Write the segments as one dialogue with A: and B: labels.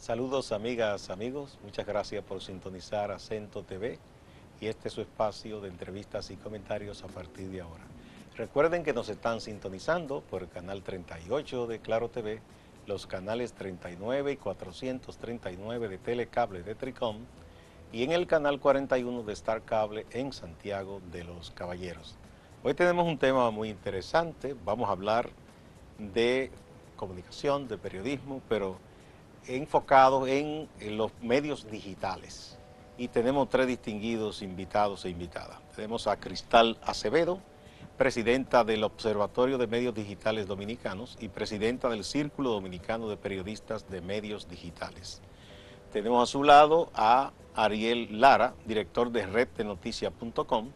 A: Saludos amigas, amigos, muchas gracias por sintonizar Acento TV y este es su espacio de entrevistas y comentarios a partir de ahora. Recuerden que nos están sintonizando por el canal 38 de Claro TV, los canales 39 y 439 de Telecable de Tricom y en el canal 41 de Star Cable en Santiago de los Caballeros. Hoy tenemos un tema muy interesante, vamos a hablar de comunicación, de periodismo, pero enfocado en los medios digitales. Y tenemos tres distinguidos invitados e invitadas. Tenemos a Cristal Acevedo, presidenta del Observatorio de Medios Digitales Dominicanos y presidenta del Círculo Dominicano de Periodistas de Medios Digitales. Tenemos a su lado a Ariel Lara, director de reddenoticia.com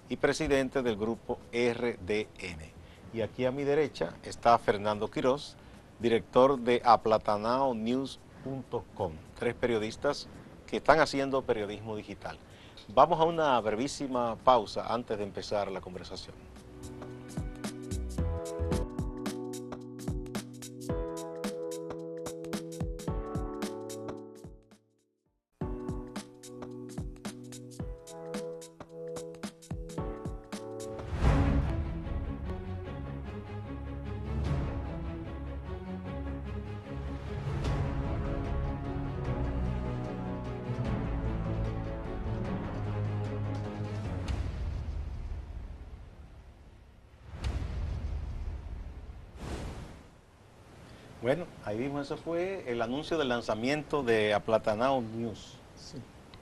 A: y presidente del grupo RDN. Y aquí a mi derecha está Fernando Quiroz, director de aplatanaonews.com, tres periodistas que están haciendo periodismo digital. Vamos a una brevísima pausa antes de empezar la conversación. Bueno, ahí mismo eso fue el anuncio del lanzamiento de Aplatanao News.
B: Sí.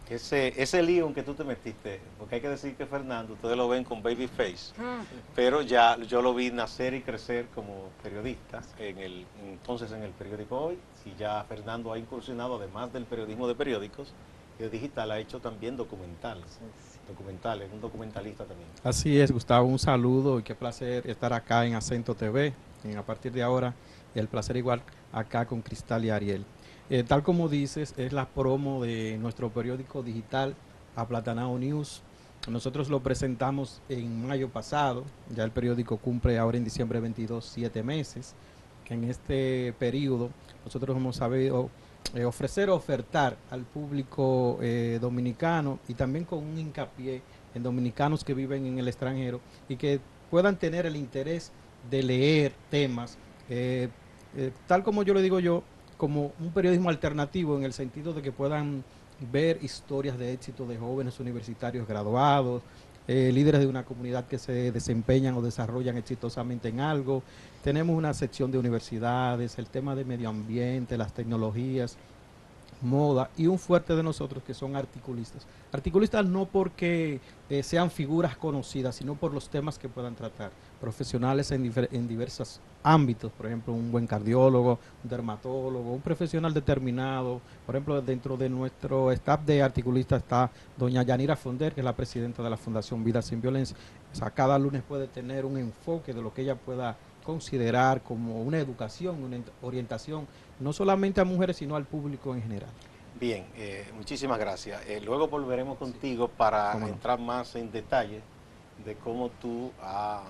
A: Ese lío en que tú te metiste, porque hay que decir que Fernando, ustedes lo ven con Babyface, pero ya yo lo vi nacer y crecer como periodista entonces en el periódico Hoy, y ya Fernando ha incursionado, además del periodismo de periódicos, el digital ha hecho también documentales, un documentalista también.
B: Así es, Gustavo, un saludo y qué placer estar acá en Acento TV. A partir de ahora, el placer igual acá con Cristal y Ariel. Tal como dices, es la promo de nuestro periódico digital, Aplatanao News. Nosotros lo presentamos en mayo pasado, ya el periódico cumple ahora en diciembre 22, 7 meses, que en este periodo nosotros hemos sabido ofertar al público dominicano y también con un hincapié en dominicanos que viven en el extranjero y que puedan tener el interés de leer temas, tal como yo le digo yo, como un periodismo alternativo en el sentido de que puedan ver historias de éxito de jóvenes universitarios graduados, líderes de una comunidad que se desempeñan o desarrollan exitosamente en algo. Tenemos una sección de universidades, el tema de medio ambiente, las tecnologías, moda y un fuerte de nosotros que son articulistas. Articulistas no porque sean figuras conocidas, sino por los temas que puedan tratar. Profesionales en diversos ámbitos, por ejemplo, un buen cardiólogo, un dermatólogo, un profesional determinado. Por ejemplo, dentro de nuestro staff de articulistas está doña Yanira Fonder, que es la presidenta de la Fundación Vida Sin Violencia. O sea, cada lunes puede tener un enfoque de lo que ella pueda considerar como una educación, una orientación, no solamente a mujeres, sino al público en general.
A: Bien, muchísimas gracias. Luego volveremos contigo para entrar más en detalle de cómo tú has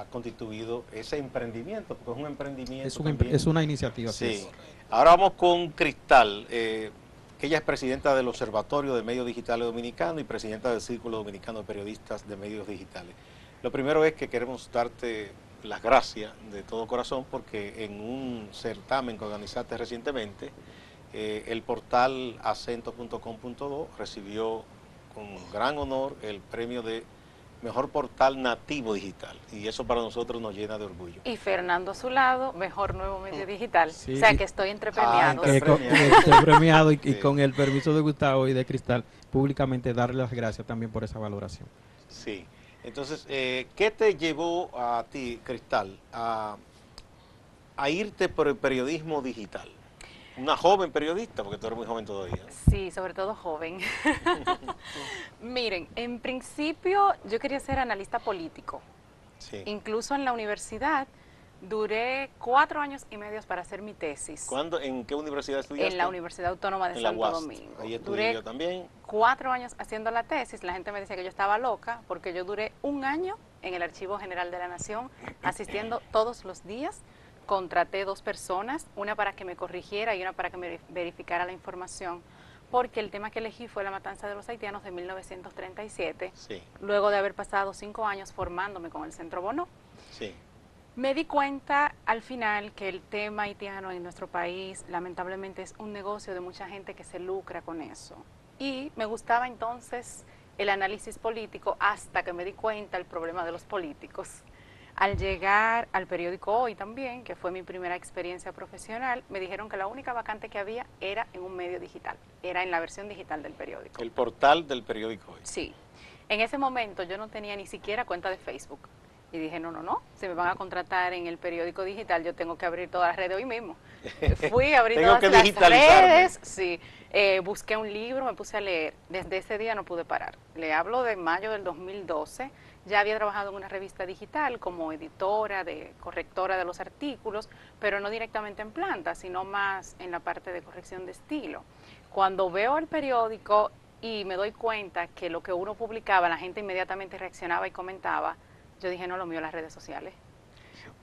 A: constituido ese emprendimiento, porque es un emprendimiento
B: es una iniciativa.
A: Sí. Ahora vamos con Cristal, que ella es presidenta del Observatorio de Medios Digitales Dominicano y presidenta del Círculo Dominicano de Periodistas de Medios Digitales. Lo primero es que queremos darte las gracias de todo corazón porque en un certamen que organizaste recientemente, el portal acento.com.do recibió con gran honor el premio de mejor portal nativo digital y eso para nosotros nos llena de orgullo.
C: Y Fernando a su lado, mejor nuevo medio digital.
B: Sí,
C: o sea que estoy entre premiados.
B: Estoy premiado y con el permiso de Gustavo y de Cristal, públicamente darle las gracias también por esa valoración.
A: Sí. Entonces, ¿qué te llevó a ti, Cristal, a irte por el periodismo digital? Una joven periodista, porque tú eres muy joven todavía.
C: Sí, sobre todo joven. Miren, en principio yo quería ser analista político.
A: Sí.
C: Incluso en la universidad duré 4 años y medio para hacer mi tesis.
A: ¿En qué universidad estudiaste?
C: En la Universidad Autónoma de Santo Domingo.
A: Ahí estudié yo también.
C: 4 años haciendo la tesis. La gente me decía que yo estaba loca porque yo duré 1 año en el Archivo General de la Nación asistiendo todos los días contraté 2 personas, una para que me corrigiera y una para que me verificara la información, porque el tema que elegí fue la matanza de los haitianos de 1937,
A: Sí,
C: luego de haber pasado 5 años formándome con el Centro Bono.
A: sí.
C: Me di cuenta al final que el tema haitiano en nuestro país lamentablemente es un negocio de mucha gente que se lucra con eso. Y me gustaba entonces el análisis político hasta que me di cuenta el problema de los políticos. Al llegar al periódico Hoy también, que fue mi primera experiencia profesional, me dijeron que la única vacante que había era en un medio digital, era en la versión digital del periódico.
A: El portal del periódico Hoy.
C: Sí. En ese momento yo no tenía ni siquiera cuenta de Facebook. Y dije, no, si me van a contratar en el periódico digital, yo tengo que abrir todas las redes hoy mismo. Fui a abrir
A: Tengo
C: todas
A: que
C: las
A: digitalizarme.
C: redes, sí. Busqué un libro, me puse a leer. Desde ese día no pude parar. Le hablo de mayo del 2012. Ya había trabajado en una revista digital como editora, correctora de los artículos, pero no directamente en planta, sino más en la parte de corrección de estilo. Cuando veo el periódico y me doy cuenta que lo que uno publicaba, la gente inmediatamente reaccionaba y comentaba, yo dije, no, lo mío las redes sociales,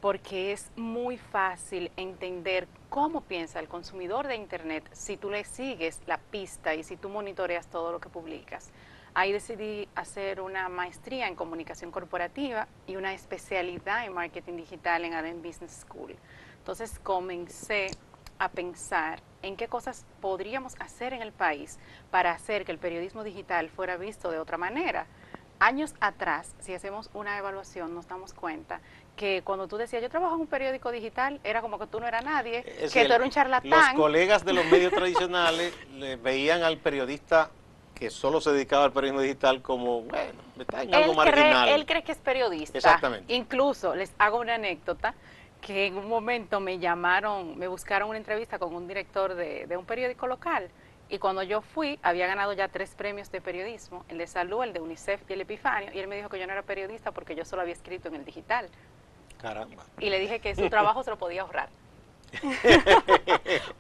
C: porque es muy fácil entender cómo piensa el consumidor de Internet si tú le sigues la pista y si tú monitoreas todo lo que publicas. Ahí decidí hacer una maestría en comunicación corporativa y una especialidad en marketing digital en Adent Business School. Entonces comencé a pensar en qué cosas podríamos hacer en el país para hacer que el periodismo digital fuera visto de otra manera. Años atrás, si hacemos una evaluación, nos damos cuenta que cuando tú decías, yo trabajo en un periódico digital, era como que tú no eras nadie,
A: Es
C: que
A: decir,
C: tú eras un charlatán.
A: los colegas de los medios tradicionales le veían al periodista que solo se dedicaba al periodismo digital como, bueno, está en algo marginal.
C: Él cree que es periodista.
A: Exactamente.
C: Incluso, les hago una anécdota, que en un momento me llamaron, me buscaron una entrevista con un director de un periódico local. Y cuando yo fui, había ganado ya 3 premios de periodismo, el de salud, el de UNICEF y el Epifanio, y él me dijo que yo no era periodista porque yo solo había escrito en el digital.
A: Caramba.
C: Y le dije que su trabajo se lo podía ahorrar.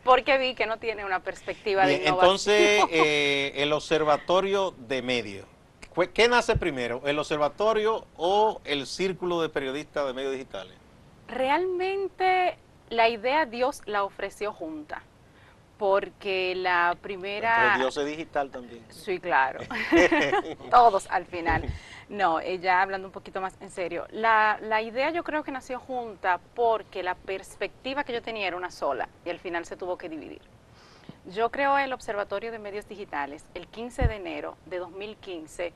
C: Porque vi que no tiene una perspectiva
A: Bien,
C: de innovación.
A: entonces, el observatorio de medios. ¿Qué nace primero, el observatorio o el círculo de periodistas de medios digitales?
C: Realmente la idea Dios la ofreció junta, porque la primera...
A: Entonces Dios es digital también.
C: Sí, claro. Todos al final. No, ya hablando un poquito más en serio. La idea yo creo que nació junta porque la perspectiva que yo tenía era una sola y al final se tuvo que dividir. Yo creo el Observatorio de Medios Digitales el 15 de enero de 2015,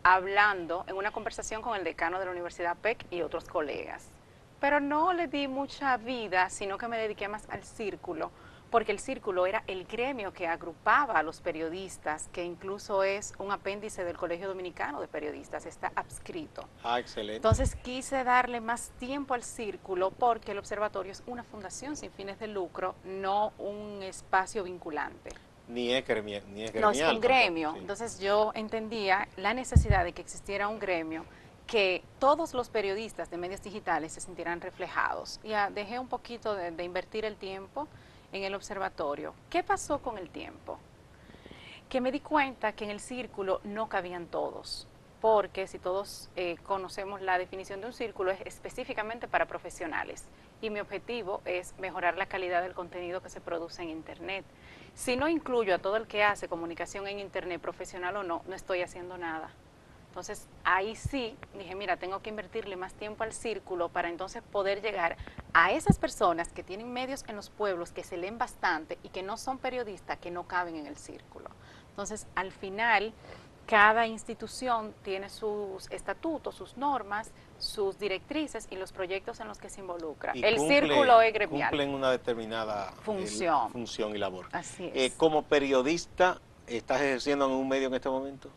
C: hablando en una conversación con el decano de la Universidad PEC y otros colegas. Pero no le di mucha vida, sino que me dediqué más al círculo, porque el círculo era el gremio que agrupaba a los periodistas, que incluso es un apéndice del Colegio Dominicano de Periodistas, está adscrito.
A: Ah, excelente.
C: Entonces quise darle más tiempo al círculo porque el observatorio es una fundación sin fines de lucro, no un espacio vinculante.
A: Ni es gremial.
C: No, es un gremio.
A: Sí.
C: Entonces yo entendía la necesidad de que existiera un gremio que todos los periodistas de medios digitales se sintieran reflejados. Ya dejé un poquito de invertir el tiempo en el observatorio. ¿Qué pasó con el tiempo? Que me di cuenta que en el círculo no cabían todos, porque si todos conocemos la definición de un círculo es específicamente para profesionales y mi objetivo es mejorar la calidad del contenido que se produce en Internet. Si no incluyo a todo el que hace comunicación en Internet, profesional o no, no estoy haciendo nada. Entonces ahí sí dije, mira, tengo que invertirle más tiempo al círculo para entonces poder llegar a esas personas que tienen medios en los pueblos, que se leen bastante y que no son periodistas, que no caben en el círculo. Entonces al final cada institución tiene sus estatutos, sus normas, sus directrices y los proyectos en los que se involucra.
A: Y
C: el círculo es gremial.
A: Cumplen una determinada función y labor.
C: Así es.
A: Como periodista, ¿estás ejerciendo en un medio en este momento?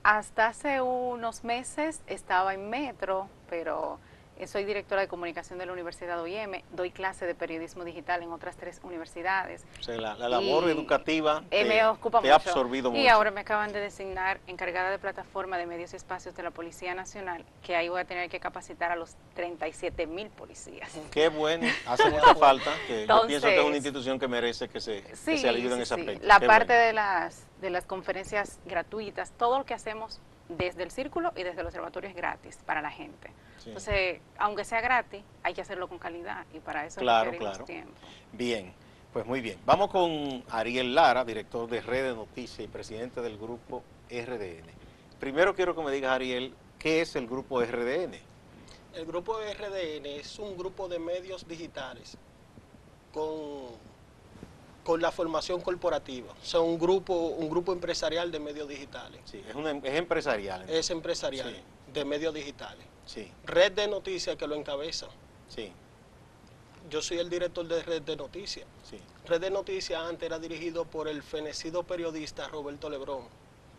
C: Hasta hace unos meses estaba en Metro, pero soy directora de comunicación de la Universidad OIM, doy clase de periodismo digital en otras 3 universidades.
A: O sea, la labor educativa
C: me ocupa
A: te ha
C: mucho.
A: absorbido mucho.
C: Y ahora me acaban de designar encargada de plataforma de medios y espacios de la Policía Nacional, que ahí voy a tener que capacitar a los 37,000 policías.
A: Qué bueno, hace mucha falta. Que
C: Entonces,
A: yo pienso que es una institución que merece que se ayude en ese aspecto.
C: La
A: Qué
C: parte
A: bueno.
C: de las conferencias gratuitas, todo lo que hacemos desde el círculo y desde el observatorio es gratis para la gente.
A: Sí.
C: Entonces, aunque sea gratis, hay que hacerlo con calidad y para eso
A: Claro,
C: requerimos
A: claro.
C: tiempo.
A: Bien, pues muy bien. Vamos con Ariel Lara, director de Red de Noticias y presidente del grupo RDN. Primero quiero que me digas, Ariel, ¿qué es el grupo RDN?
D: El grupo RDN es un grupo de medios digitales con, con la formación corporativa. O sea, un grupo empresarial de medios digitales.
A: Sí, es empresarial. Entonces.
D: Es empresarial
A: Sí,
D: de medios digitales.
A: sí,
D: Red de Noticias que lo encabeza.
A: sí,
D: Yo soy el director de Red de Noticias.
A: sí.
D: Red de Noticias antes era dirigido por el fenecido periodista Roberto Lebrón,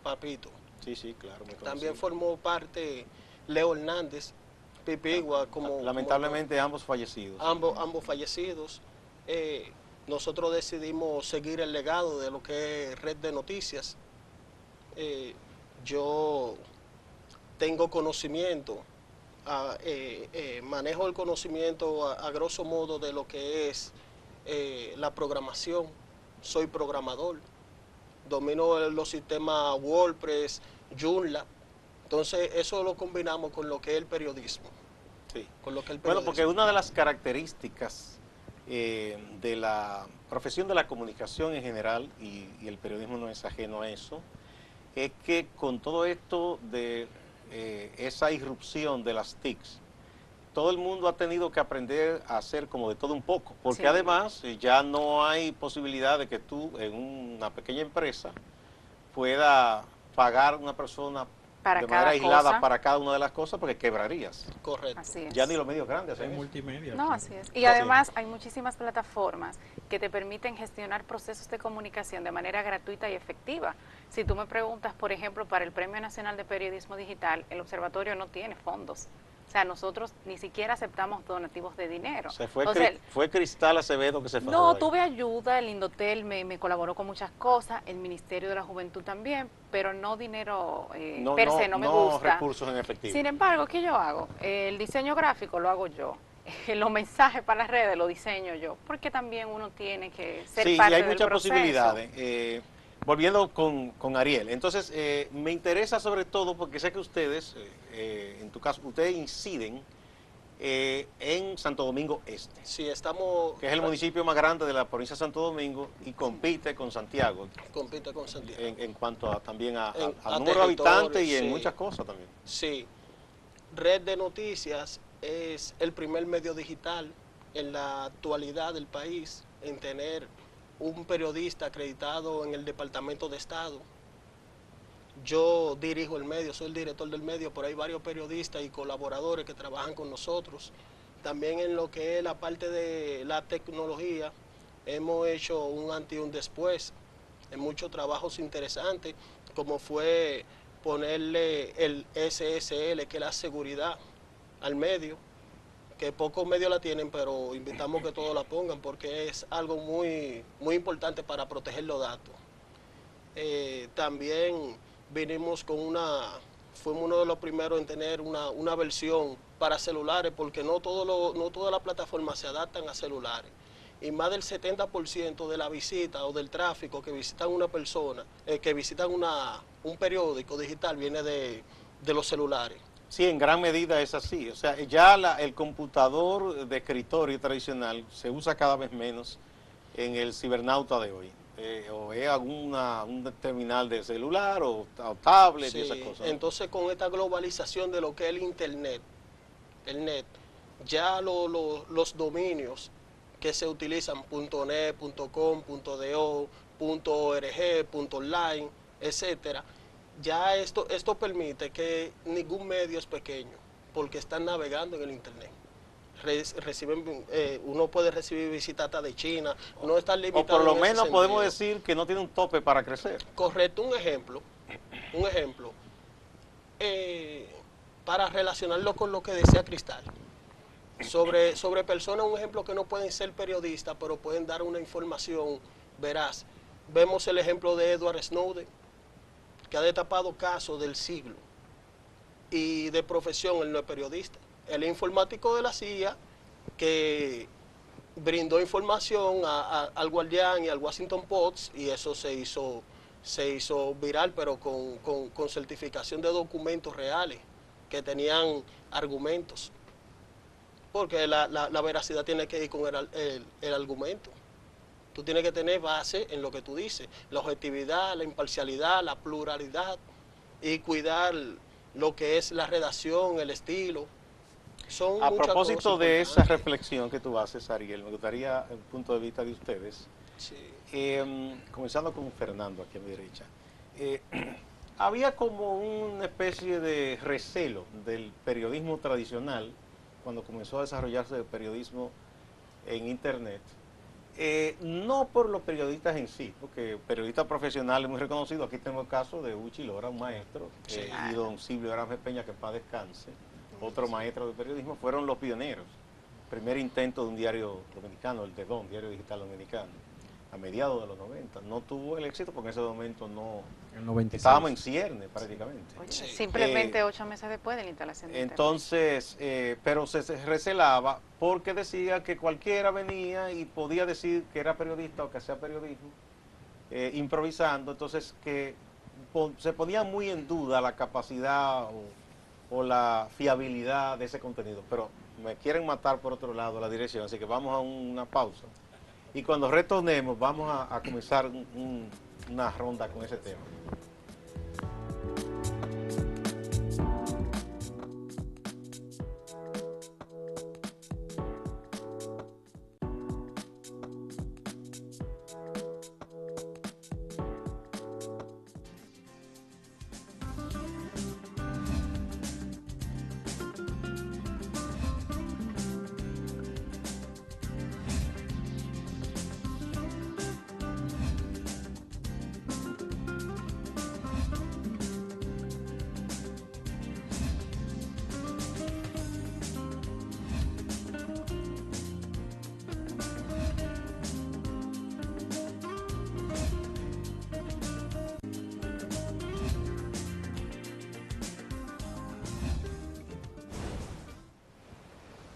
D: Papito.
A: Sí, sí, claro. Muy
D: También
A: conocido.
D: formó parte Leo Hernández, Pipigua,
A: Lamentablemente ambos fallecidos.
D: ambos fallecidos. Nosotros decidimos seguir el legado de lo que es Red de Noticias. Yo tengo conocimiento, manejo el conocimiento a grosso modo de lo que es la programación. Soy programador, domino los sistemas WordPress, Joomla. Entonces eso lo combinamos con lo que es el periodismo.
A: Sí.
D: Con lo que es el
A: Bueno,
D: periodismo.
A: porque una de las características de la profesión de la comunicación en general, y el periodismo no es ajeno a eso, es que con todo esto de esa irrupción de las TICs, todo el mundo ha tenido que aprender a hacer como de todo un poco, porque
C: Sí.
A: además ya no hay posibilidad de que tú en una pequeña empresa pueda pagar una persona
C: Para
A: de
C: cada
A: manera aislada
C: cosa.
A: para cada una de las cosas, porque quebrarías.
D: Correcto.
C: Así es.
A: Ya ni los medios grandes
B: Es
A: hacen eso.
B: multimedia.
C: No,
B: aquí.
C: así es. Y además hay muchísimas plataformas que te permiten gestionar procesos de comunicación de manera gratuita y efectiva. Si tú me preguntas, por ejemplo, para el Premio Nacional de Periodismo Digital, el observatorio no tiene fondos. O sea, nosotros ni siquiera aceptamos donativos de dinero.
A: O sea, fue,
C: Entonces,
A: fue Cristal Acevedo que se fajó
C: no,
A: ahí.
C: tuve ayuda, el Indotel me colaboró con muchas cosas, el Ministerio de la Juventud también, pero no dinero per se, no me gusta.
A: Recursos en efectivo.
C: Sin embargo, ¿qué yo hago? El diseño gráfico lo hago yo. Los mensajes para las redes lo diseño yo, porque también uno tiene que ser
A: Sí,
C: parte
A: y hay
C: del
A: muchas
C: proceso.
A: posibilidades. Volviendo con Ariel, entonces me interesa sobre todo porque sé que ustedes, en tu caso, ustedes inciden en Santo Domingo Este,
D: Sí, estamos...
A: que es el municipio más grande de la provincia de Santo Domingo y compite con Santiago
D: Compite con Santiago.
A: en cuanto también a
D: A
A: número de habitantes
D: territorio,
A: y en
D: sí.
A: muchas cosas también.
D: Sí. Red de Noticias es el primer medio digital en la actualidad del país en tener un periodista acreditado en el Departamento de Estado. Yo dirijo el medio, soy el director del medio, pero hay varios periodistas y colaboradores que trabajan con nosotros. También en lo que es la parte de la tecnología, hemos hecho un antes y un después en muchos trabajos interesantes, como fue ponerle el SSL, que es la seguridad, al medio, que pocos medios la tienen, pero invitamos que todos la pongan porque es algo muy, muy importante para proteger los datos. También vinimos con fuimos uno de los primeros en tener una versión para celulares, porque no todas las plataformas se adaptan a celulares. Y más del 70% de la visita o del tráfico que visitan una persona, que visitan un periódico digital, viene de los celulares.
A: Sí, en gran medida es así. O sea, ya el computador de escritorio tradicional se usa cada vez menos en el cibernauta de hoy. O es un terminal de celular o tablet
D: Sí,
A: y esas cosas, ¿no?
D: entonces con esta globalización de lo que es el Internet, ya los dominios que se utilizan .net, .com, .do, .org, .online, etcétera, ya esto permite que ningún medio es pequeño, porque están navegando en el Internet. Uno puede recibir visitas hasta de China, no está limitado.
A: O por lo
D: en ese
A: menos podemos
D: sentido.
A: decir que no tiene un tope para crecer.
D: Correcto, un ejemplo, para relacionarlo con lo que decía Cristal, sobre personas, un ejemplo que no pueden ser periodistas, pero pueden dar una información veraz. Vemos el ejemplo de Edward Snowden, que ha destapado casos del siglo, y de profesión él no es periodista, él es informático de la CIA, que brindó información al Guardián y al Washington Post, y eso se hizo viral, pero con certificación de documentos reales. que tenían argumentos, porque la veracidad tiene que ir con el argumento. Tú tienes que tener base en lo que tú dices, la objetividad, la imparcialidad, la pluralidad, y cuidar lo que es la redacción, el estilo. Son
A: A
D: muchas
A: propósito
D: cosas
A: de esa
D: importantes.
A: reflexión que tú haces, Ariel, me gustaría el punto de vista de ustedes,
D: Sí.
A: comenzando con Fernando aquí a mi derecha. Eh, había como una especie de recelo del periodismo tradicional cuando comenzó a desarrollarse el periodismo en Internet. No por los periodistas en sí, porque periodistas profesionales muy reconocidos, aquí tenemos el caso de Uchi Lora, un maestro,
D: Sí.
A: y don Silvio Aranjes Peña, que en paz descanse, otro maestro de periodismo, fueron los pioneros. Primer intento de un diario dominicano, el Dedón, diario digital dominicano, a mediados de los 90. No tuvo el éxito porque en ese momento no
B: El 96.
A: estábamos en cierne prácticamente.
C: Oye,
D: Sí.
C: simplemente 8 meses después de la instalación de Internet.
A: Entonces, pero se recelaba porque decía que cualquiera venía y podía decir que era periodista o que hacía periodismo, improvisando, entonces que se ponía muy en duda la capacidad o la fiabilidad de ese contenido. Pero me quieren matar por otro lado la dirección, así que vamos a una pausa. Y cuando retornemos vamos a comenzar una ronda con ese tema.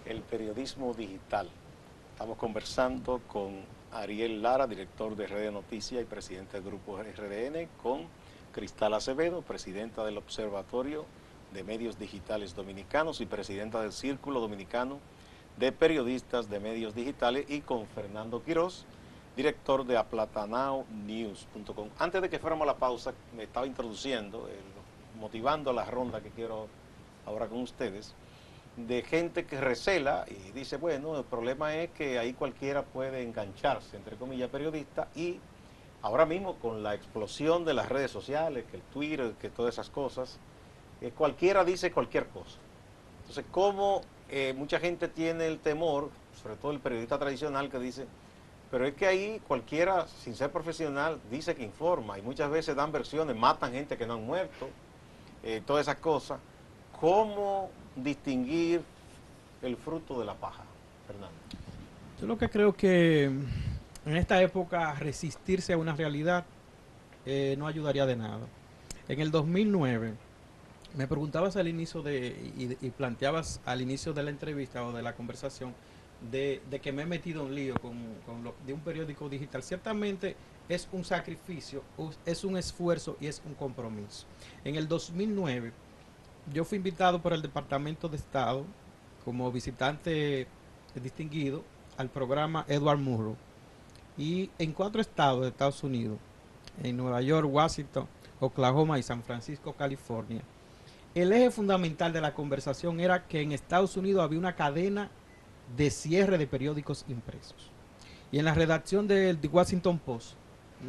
A: El periodismo digital. Estamos conversando con Ariel Lara, director de RD Noticias y presidente del grupo RDN, con Cristal Acevedo, presidenta del Observatorio de Medios Digitales Dominicanos y presidenta del Círculo Dominicano de Periodistas de Medios Digitales, y con Fernando Quiroz, director de aplatanaonews.com. Antes de que fuéramos a la pausa, me estaba introduciendo, motivando la ronda que quiero ahora con ustedes, de gente que recela y dice, bueno, el problema es que ahí cualquiera puede engancharse, entre comillas, periodista, y ahora mismo con la explosión de las redes sociales, que el Twitter, que todas esas cosas, cualquiera dice cualquier cosa. Entonces, como mucha gente tiene el temor, sobre todo el periodista tradicional, que dice, pero es que ahí cualquiera, sin ser profesional, dice que informa, y muchas veces dan versiones, matan gente que no han muerto, todas esas cosas. ¿Cómo distinguir el fruto de la paja, Fernando?
B: Yo lo que creo que en esta época resistirse a una realidad no ayudaría de nada. En el 2009 me preguntabas al inicio y planteabas al inicio de la entrevista o de la conversación de que me he metido en lío de un periódico digital. Ciertamente es un sacrificio, es un esfuerzo y es un compromiso. En el 2009 yo fui invitado por el Departamento de Estado como visitante distinguido al programa Edward Murrow, y en 4 estados de Estados Unidos, en Nueva York, Washington, Oklahoma y San Francisco, California, el eje fundamental de la conversación era que en Estados Unidos había una cadena de cierre de periódicos impresos. Y en la redacción del The Washington Post,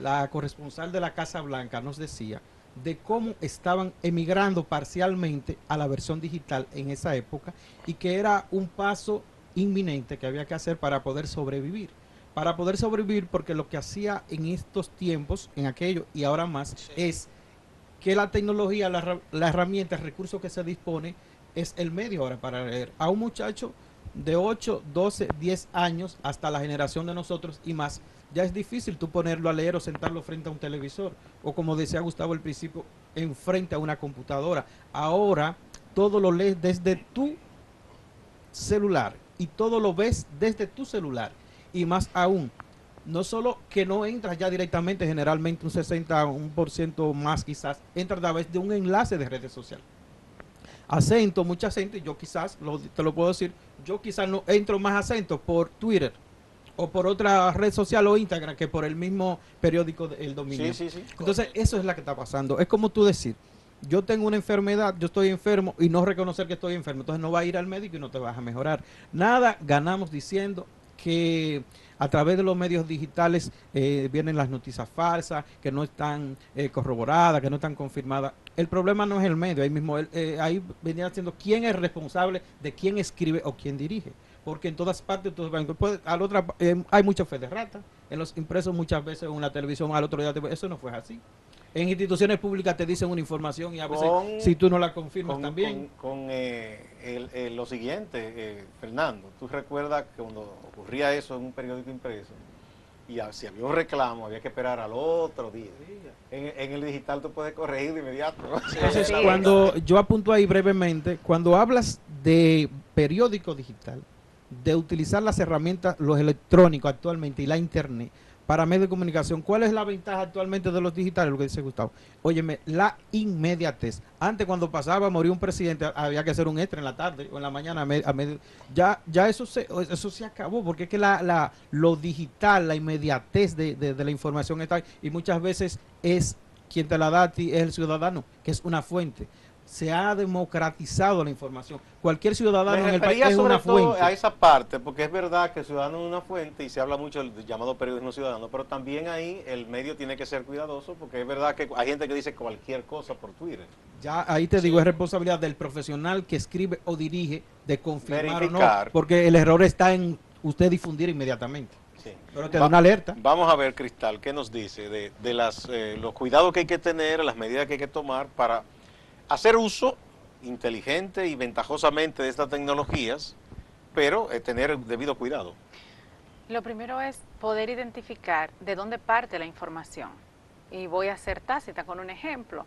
B: la corresponsal de la Casa Blanca nos decía de cómo estaban emigrando parcialmente a la versión digital en esa época, y que era un paso inminente que había que hacer para poder sobrevivir. Para poder sobrevivir, porque lo que hacía en estos tiempos, en aquello y ahora más, sí, es que la tecnología, la herramienta, el recurso que se dispone es el medio ahora para leer. A un muchacho de 8, 12, 10 años, hasta la generación de nosotros y más, ya es difícil tú ponerlo a leer o sentarlo frente a un televisor, o como decía Gustavo al principio, enfrente a una computadora. Ahora todo lo lees desde tu celular y todo lo ves desde tu celular, y más aún, no solo que no entras ya directamente, generalmente un 60%, un por ciento más quizás, entra a través de un enlace de redes sociales. Acento, mucha gente, yo quizás, te lo puedo decir, yo quizás no entro más Acento por Twitter o por otra red social o Instagram que por el mismo periódico El Dominio.
A: Sí, sí, sí.
B: Entonces, eso es lo que está pasando. Es como tú decir, yo tengo una enfermedad, yo estoy enfermo y no reconocer que estoy enfermo. Entonces no vas a ir al médico y no te vas a mejorar. Nada ganamos diciendo que a través de los medios digitales vienen las noticias falsas, que no están corroboradas, que no están confirmadas. El problema no es el medio, ahí mismo, ahí venía siendo quién es responsable de quién escribe o quién dirige. Porque en todas partes, hay mucha fe de rata. En los impresos muchas veces en la televisión, al otro día, eso no fue así. En instituciones públicas te dicen una información y a veces, si tú no la confirmas también.
A: Lo siguiente, Fernando, tú recuerdas que cuando ocurría eso en un periódico impreso, y si había un reclamo, había que esperar al otro día. En el digital tú puedes corregir de inmediato.
B: Entonces, cuando yo apunto ahí brevemente, cuando hablas de periódico digital, de utilizar las herramientas, los electrónicos actualmente y la internet para medios de comunicación, ¿cuál es la ventaja actualmente de los digitales? Lo que dice Gustavo. Óyeme, la inmediatez. Antes, cuando pasaba, moría un presidente, había que hacer un extra en la tarde o en la mañana a medio. Ya eso se acabó, porque es que lo digital, la inmediatez de la información está ahí, y muchas veces es quien te la da a ti, es el ciudadano, que es una fuente. Se ha democratizado la información. Cualquier ciudadano en el país es una fuente.
A: A esa parte, porque es verdad que el ciudadano es una fuente y se habla mucho del llamado periodismo ciudadano, pero también ahí el medio tiene que ser cuidadoso, porque es verdad que hay gente que dice cualquier cosa por Twitter.
B: Ya ahí te digo, es responsabilidad del profesional que escribe o dirige de confirmar
A: verificar,
B: o no, porque el error está en usted difundir inmediatamente.
A: Sí.
B: Pero te da una alerta.
A: Vamos a ver, Cristal, ¿qué nos dice de los cuidados que hay que tener, las medidas que hay que tomar para hacer uso inteligente y ventajosamente de estas tecnologías, pero tener debido cuidado?
C: Lo primero es poder identificar de dónde parte la información. Y voy a ser tácita con un ejemplo.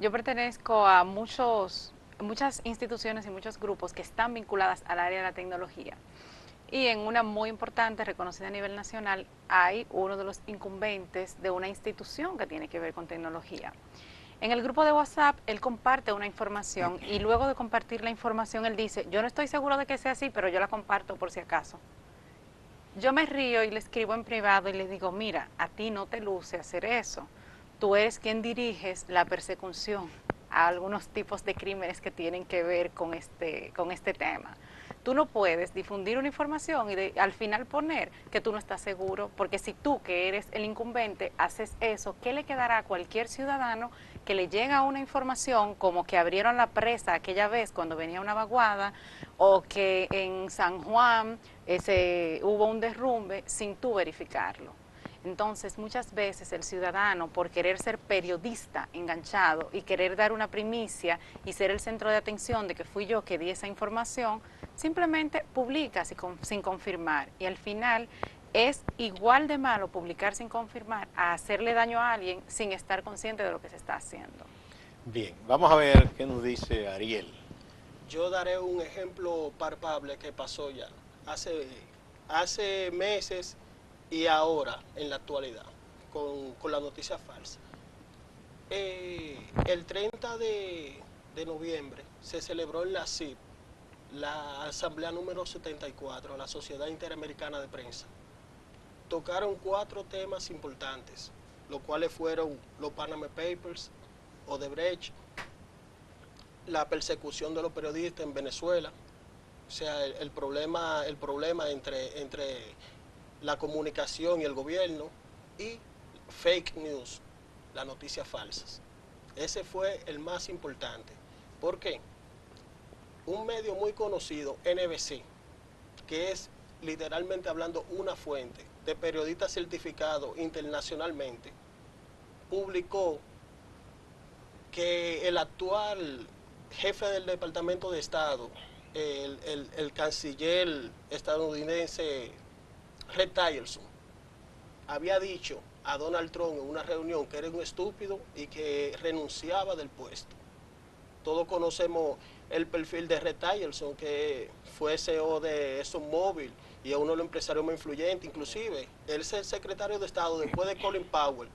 C: Yo pertenezco a muchas instituciones y muchos grupos que están vinculadas al área de la tecnología. Y en una muy importante, reconocida a nivel nacional, hay uno de los incumbentes de una institución que tiene que ver con tecnología. En el grupo de WhatsApp, él comparte una información y luego de compartir la información, él dice, yo no estoy seguro de que sea así, pero yo la comparto por si acaso. Yo me río y le escribo en privado y le digo, mira, a ti no te luce hacer eso. Tú eres quien diriges la persecución a algunos tipos de crímenes que tienen que ver con este tema. Tú no puedes difundir una información y al final poner que tú no estás seguro, porque si tú, que eres el incumbente, haces eso, ¿qué le quedará a cualquier ciudadano que le llega una información como que abrieron la presa aquella vez cuando venía una vaguada, o que en San Juan hubo un derrumbe sin tú verificarlo? Entonces, muchas veces el ciudadano, por querer ser periodista enganchado y querer dar una primicia y ser el centro de atención de que fui yo que di esa información, simplemente publica sin confirmar. Y al final es igual de malo publicar sin confirmar a hacerle daño a alguien sin estar consciente de lo que se está haciendo.
A: Bien, vamos a ver qué nos dice Ariel.
D: Yo daré un ejemplo palpable que pasó ya hace meses y ahora en la actualidad con la noticia falsa. El 30 de noviembre se celebró en la CIP la asamblea número 74, la Sociedad Interamericana de Prensa. Tocaron 4 temas importantes, los cuales fueron los Panama Papers, Odebrecht, la persecución de los periodistas en Venezuela, o sea, el problema entre la comunicación y el gobierno, y fake news, las noticias falsas. Ese fue el más importante. ¿Por qué? Un medio muy conocido, NBC, que es literalmente hablando una fuente de periodistas certificados internacionalmente, publicó que el actual jefe del Departamento de Estado, el canciller estadounidense Rex Tillerson, había dicho a Donald Trump en una reunión que era un estúpido y que renunciaba del puesto. Todos conocemos el perfil de Rex Tillerson, que fue CEO de ExxonMobil y es uno de los empresarios más influyentes. Inclusive, él es el secretario de Estado, después de Colin Powell,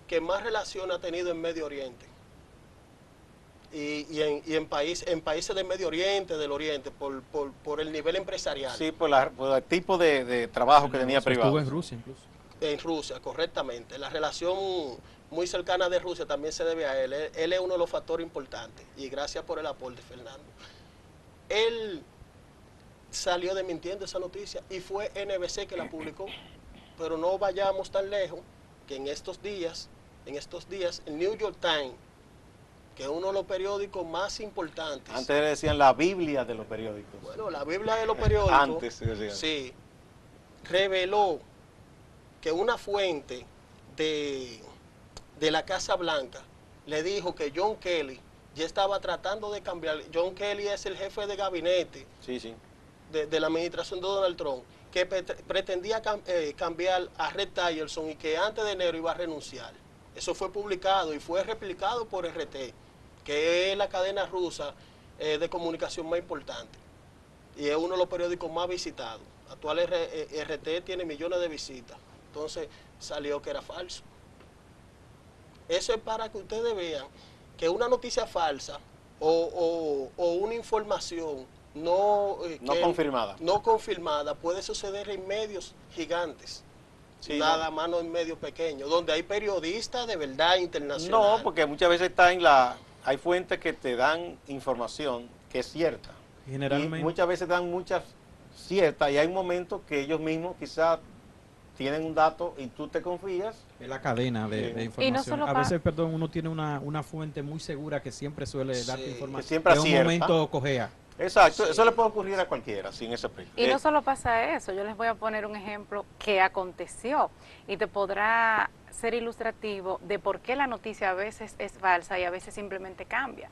D: que más relación ha tenido en Medio Oriente. en países del Medio Oriente, del Oriente, por el nivel empresarial.
A: Sí, por el tipo de trabajo que tenía privado.
B: Estuvo en Rusia incluso.
D: En Rusia, correctamente. La relación muy cercana de Rusia también se debe a él. Él es uno de los factores importantes. Y gracias por el aporte, Fernando. Él salió desmintiendo esa noticia y fue NBC que la publicó. Pero no vayamos tan lejos que en estos días, el New York Times, que es uno de los periódicos más importantes.
A: Antes le decían la Biblia de los periódicos.
D: Bueno, la Biblia de los periódicos.
A: Antes se decían.
D: Sí, reveló que una fuente de la Casa Blanca le dijo que John Kelly ya estaba tratando de cambiar. John Kelly es el jefe de gabinete
A: Sí, sí.
D: de la administración de Donald Trump, que pretendía cambiar a Red Tillerson y que antes de enero iba a renunciar. Eso fue publicado y fue replicado por RT, que es la cadena rusa de comunicación más importante y es uno de los periódicos más visitados. Actual RT tiene millones de visitas. Entonces salió que era falso. Eso es para que ustedes vean que una noticia falsa o una información no confirmada puede suceder en medios gigantes. Sí, nada más no en medios pequeños, donde hay periodistas de verdad internacional.
A: No, porque muchas veces hay fuentes que te dan información que es cierta.
B: Generalmente.
A: Y muchas veces dan muchas ciertas y hay momentos que ellos mismos quizás tienen un dato y tú te confías.
B: Es la cadena de información.
C: Y no solo
B: a veces, perdón, uno tiene una fuente muy segura que siempre suele darte información.
A: Que siempre acierta.
B: En un momento cojea.
A: Exacto, sí. Eso le puede ocurrir a cualquiera sin ese aspecto.
C: Y no solo pasa eso, yo les voy a poner un ejemplo que aconteció y te podrá ser ilustrativo de por qué la noticia a veces es falsa y a veces simplemente cambia.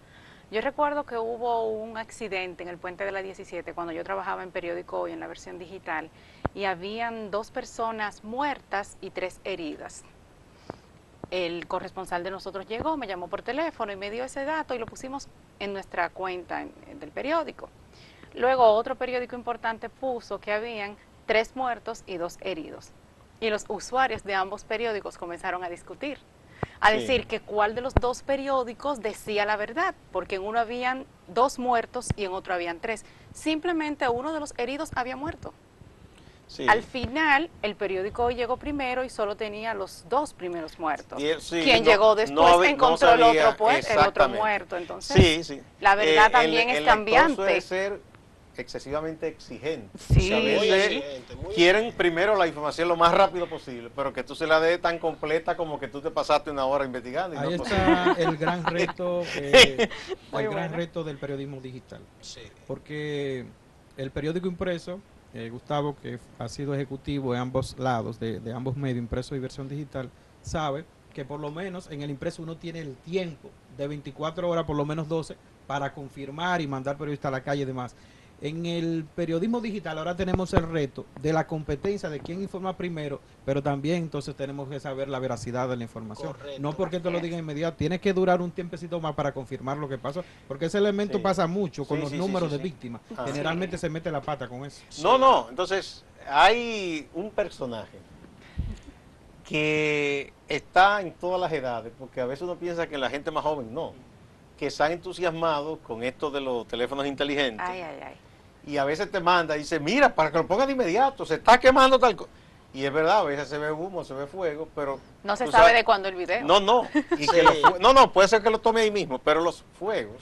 C: Yo recuerdo que hubo un accidente en el puente de la 17 cuando yo trabajaba en Periódico Hoy en la versión digital y habían 2 personas muertas y 3 heridas. El corresponsal de nosotros llegó, me llamó por teléfono y me dio ese dato y lo pusimos en nuestra cuenta del periódico. Luego otro periódico importante puso que habían 3 muertos y 2 heridos. Y los usuarios de ambos periódicos comenzaron a discutir, a decir que cuál de los 2 periódicos decía la verdad, porque en uno habían 2 muertos y en otro habían 3. Simplemente uno de los heridos había muerto. Sí. Al final, el periódico Hoy llegó primero y solo tenía los 2 primeros muertos. Quien llegó después encontró el otro muerto. Entonces, la verdad también es cambiante.
A: Suele ser excesivamente exigente.
C: Sí.
A: A veces quieren primero la información lo más rápido posible, pero que tú se la des tan completa como que tú te pasaste una hora investigando. Y
B: ahí
A: no
B: está el gran reto, reto del periodismo digital.
D: Sí.
B: Porque el periódico impreso, Gustavo, que ha sido ejecutivo de ambos lados, de ambos medios, impreso y versión digital, sabe que por lo menos en el impreso uno tiene el tiempo de 24 horas, por lo menos 12, para confirmar y mandar periodistas a la calle y demás. En el periodismo digital ahora tenemos el reto de la competencia de quién informa primero, pero también entonces tenemos que saber la veracidad de la información.
D: Correcto.
B: No porque te lo diga inmediato, tiene que durar un tiempecito más para confirmar lo que pasa, porque ese elemento pasa mucho con los números de víctimas. Generalmente se mete la pata con eso.
A: No, entonces hay un personaje que está en todas las edades, porque a veces uno piensa que la gente más joven no, que están entusiasmados con esto de los teléfonos inteligentes. Y a veces te manda y dice, mira, para que lo pongan de inmediato, se está quemando tal cosa. Y es verdad, a veces se ve humo, se ve fuego, pero...
C: No se sabe de cuándo el video.
A: No, y que puede ser que lo tome ahí mismo, pero los fuegos,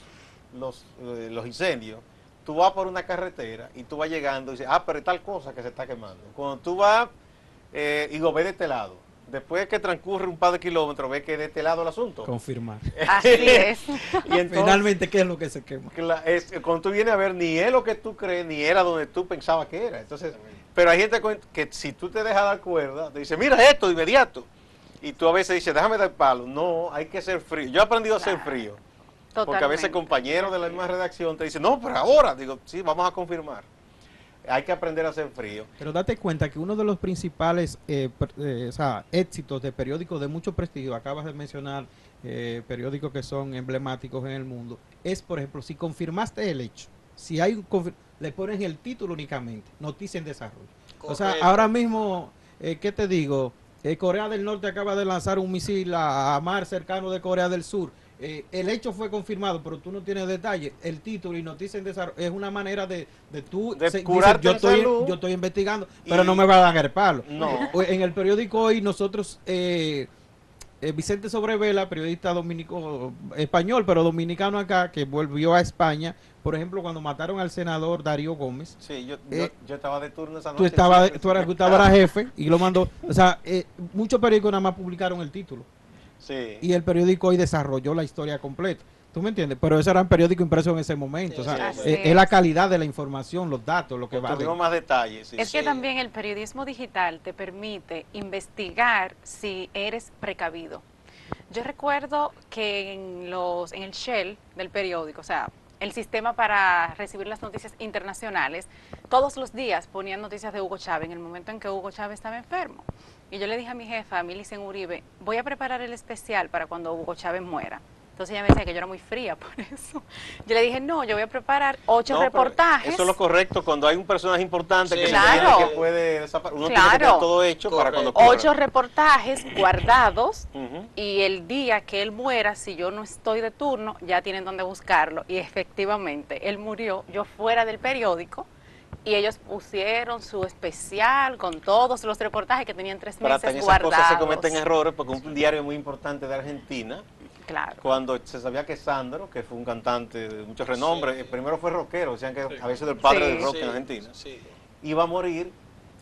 A: los incendios, tú vas por una carretera y tú vas llegando y dices, pero es tal cosa que se está quemando. Cuando tú vas y lo ves de este lado, después que transcurre un par de kilómetros, ves que de este lado el asunto.
B: Confirmar.
C: Así es.
B: Y entonces, finalmente, ¿qué es lo que se quema?
A: Cuando tú vienes a ver, ni es lo que tú crees, ni era donde tú pensabas que era. Entonces, pero hay gente que si tú te dejas dar cuerda, te dice, mira esto de inmediato. Y tú a veces dices, déjame dar palo. No, hay que ser frío. Yo he aprendido a ser frío.
C: Totalmente.
A: Porque a veces compañeros de la misma redacción te dicen, no, pero ahora. Digo, sí, vamos a confirmar. Hay que aprender a ser frío.
B: Pero date cuenta que uno de los principales éxitos de periódicos de mucho prestigio, acabas de mencionar periódicos que son emblemáticos en el mundo, es, por ejemplo, si confirmaste el hecho, si hay le pones el título únicamente, noticia en desarrollo. Correcto. O sea, ahora mismo, ¿qué te digo? Corea del Norte acaba de lanzar un misil a mar cercano de Corea del Sur. el hecho fue confirmado, pero tú no tienes detalles, el título y noticia en desarrollo, es una manera de tú
A: curarte
B: yo
A: en
B: estoy,
A: salud,
B: yo estoy investigando, pero
A: y
B: no me va a dar el palo.
A: no.
B: En el periódico hoy nosotros... Vicente Sobrevela, periodista dominico, español, pero dominicano acá, que volvió a España, por ejemplo, cuando mataron al senador Darío Gómez,
A: Sí, yo estaba de turno esa
B: tú
A: noche.
B: estabas,
A: Sí,
B: tú eras jefe y lo mandó, o sea, muchos periódicos nada más publicaron el título
A: sí.
B: y el periódico hoy desarrolló la historia completa. ¿Tú me entiendes? Pero eso era un periódico impreso en ese momento. O sea,
C: Así
B: es la
C: es.
B: calidad de la información, los datos, lo que vale.
A: Tuvimos más detalles. Sí,
C: Es que
A: sí.
C: también el periodismo digital te permite investigar si eres precavido. Yo recuerdo que en el Shell del periódico, o sea, el sistema para recibir las noticias internacionales, todos los días ponían noticias de Hugo Chávez en el momento en que Hugo Chávez estaba enfermo. Y yo le dije a mi jefa, a Milicen Uribe, voy a preparar el especial para cuando Hugo Chávez muera. Entonces ella me decía que yo era muy fría por eso. Yo le dije, no, yo voy a preparar 8
A: No, pero
C: reportajes.
A: eso es lo correcto. Cuando hay un personaje importante
D: Sí,
A: que,
C: claro.
A: que puede desaparecer, uno tiene
C: Claro.
A: que tener todo hecho para cuando
D: Correcto.
A: ocurra.
C: 8 reportajes guardados
A: Ujú.
C: y el día que él muera, si yo no estoy de turno, ya tienen donde buscarlo. Y efectivamente, él murió, yo fuera del periódico, y ellos pusieron su especial con todos los reportajes que tenían 3
A: Pero hasta en
C: meses
A: esas
C: guardados.
A: cosas se cometen errores porque un diario muy importante de Argentina,
C: Claro.
A: cuando se sabía que Sandro, que fue un cantante de mucho renombre,
D: Sí.
A: Primero fue rockero, decían que había sido el padre
C: Sí.
A: del rock
D: Sí,
A: en Argentina,
D: sí.
A: iba a morir,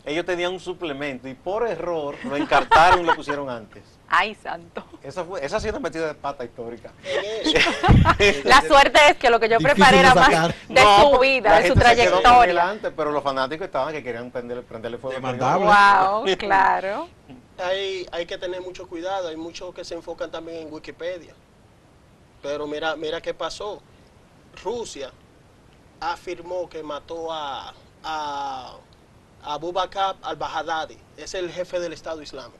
A: ellos tenían un suplemento y por error lo encartaron y lo pusieron antes.
C: Ay, santo.
A: Esa ha sido una metida de pata histórica.
D: En eso.
C: La suerte es que lo que yo
B: Difícil
C: preparé
B: de
C: era más
B: sacar.
C: de
A: No,
C: su
A: porque
C: vida,
A: la
C: de su
A: gente se quedó con él
C: trayectoria.
A: antes, pero los fanáticos estaban que querían prenderle fuego. al
B: Demandable.
A: periódico.
C: Wow, claro.
D: Hay que tener mucho cuidado, hay muchos que se enfocan también en Wikipedia. Pero mira qué pasó. Rusia afirmó que mató a Abu Bakr al-Baghdadi, es el jefe del Estado Islámico.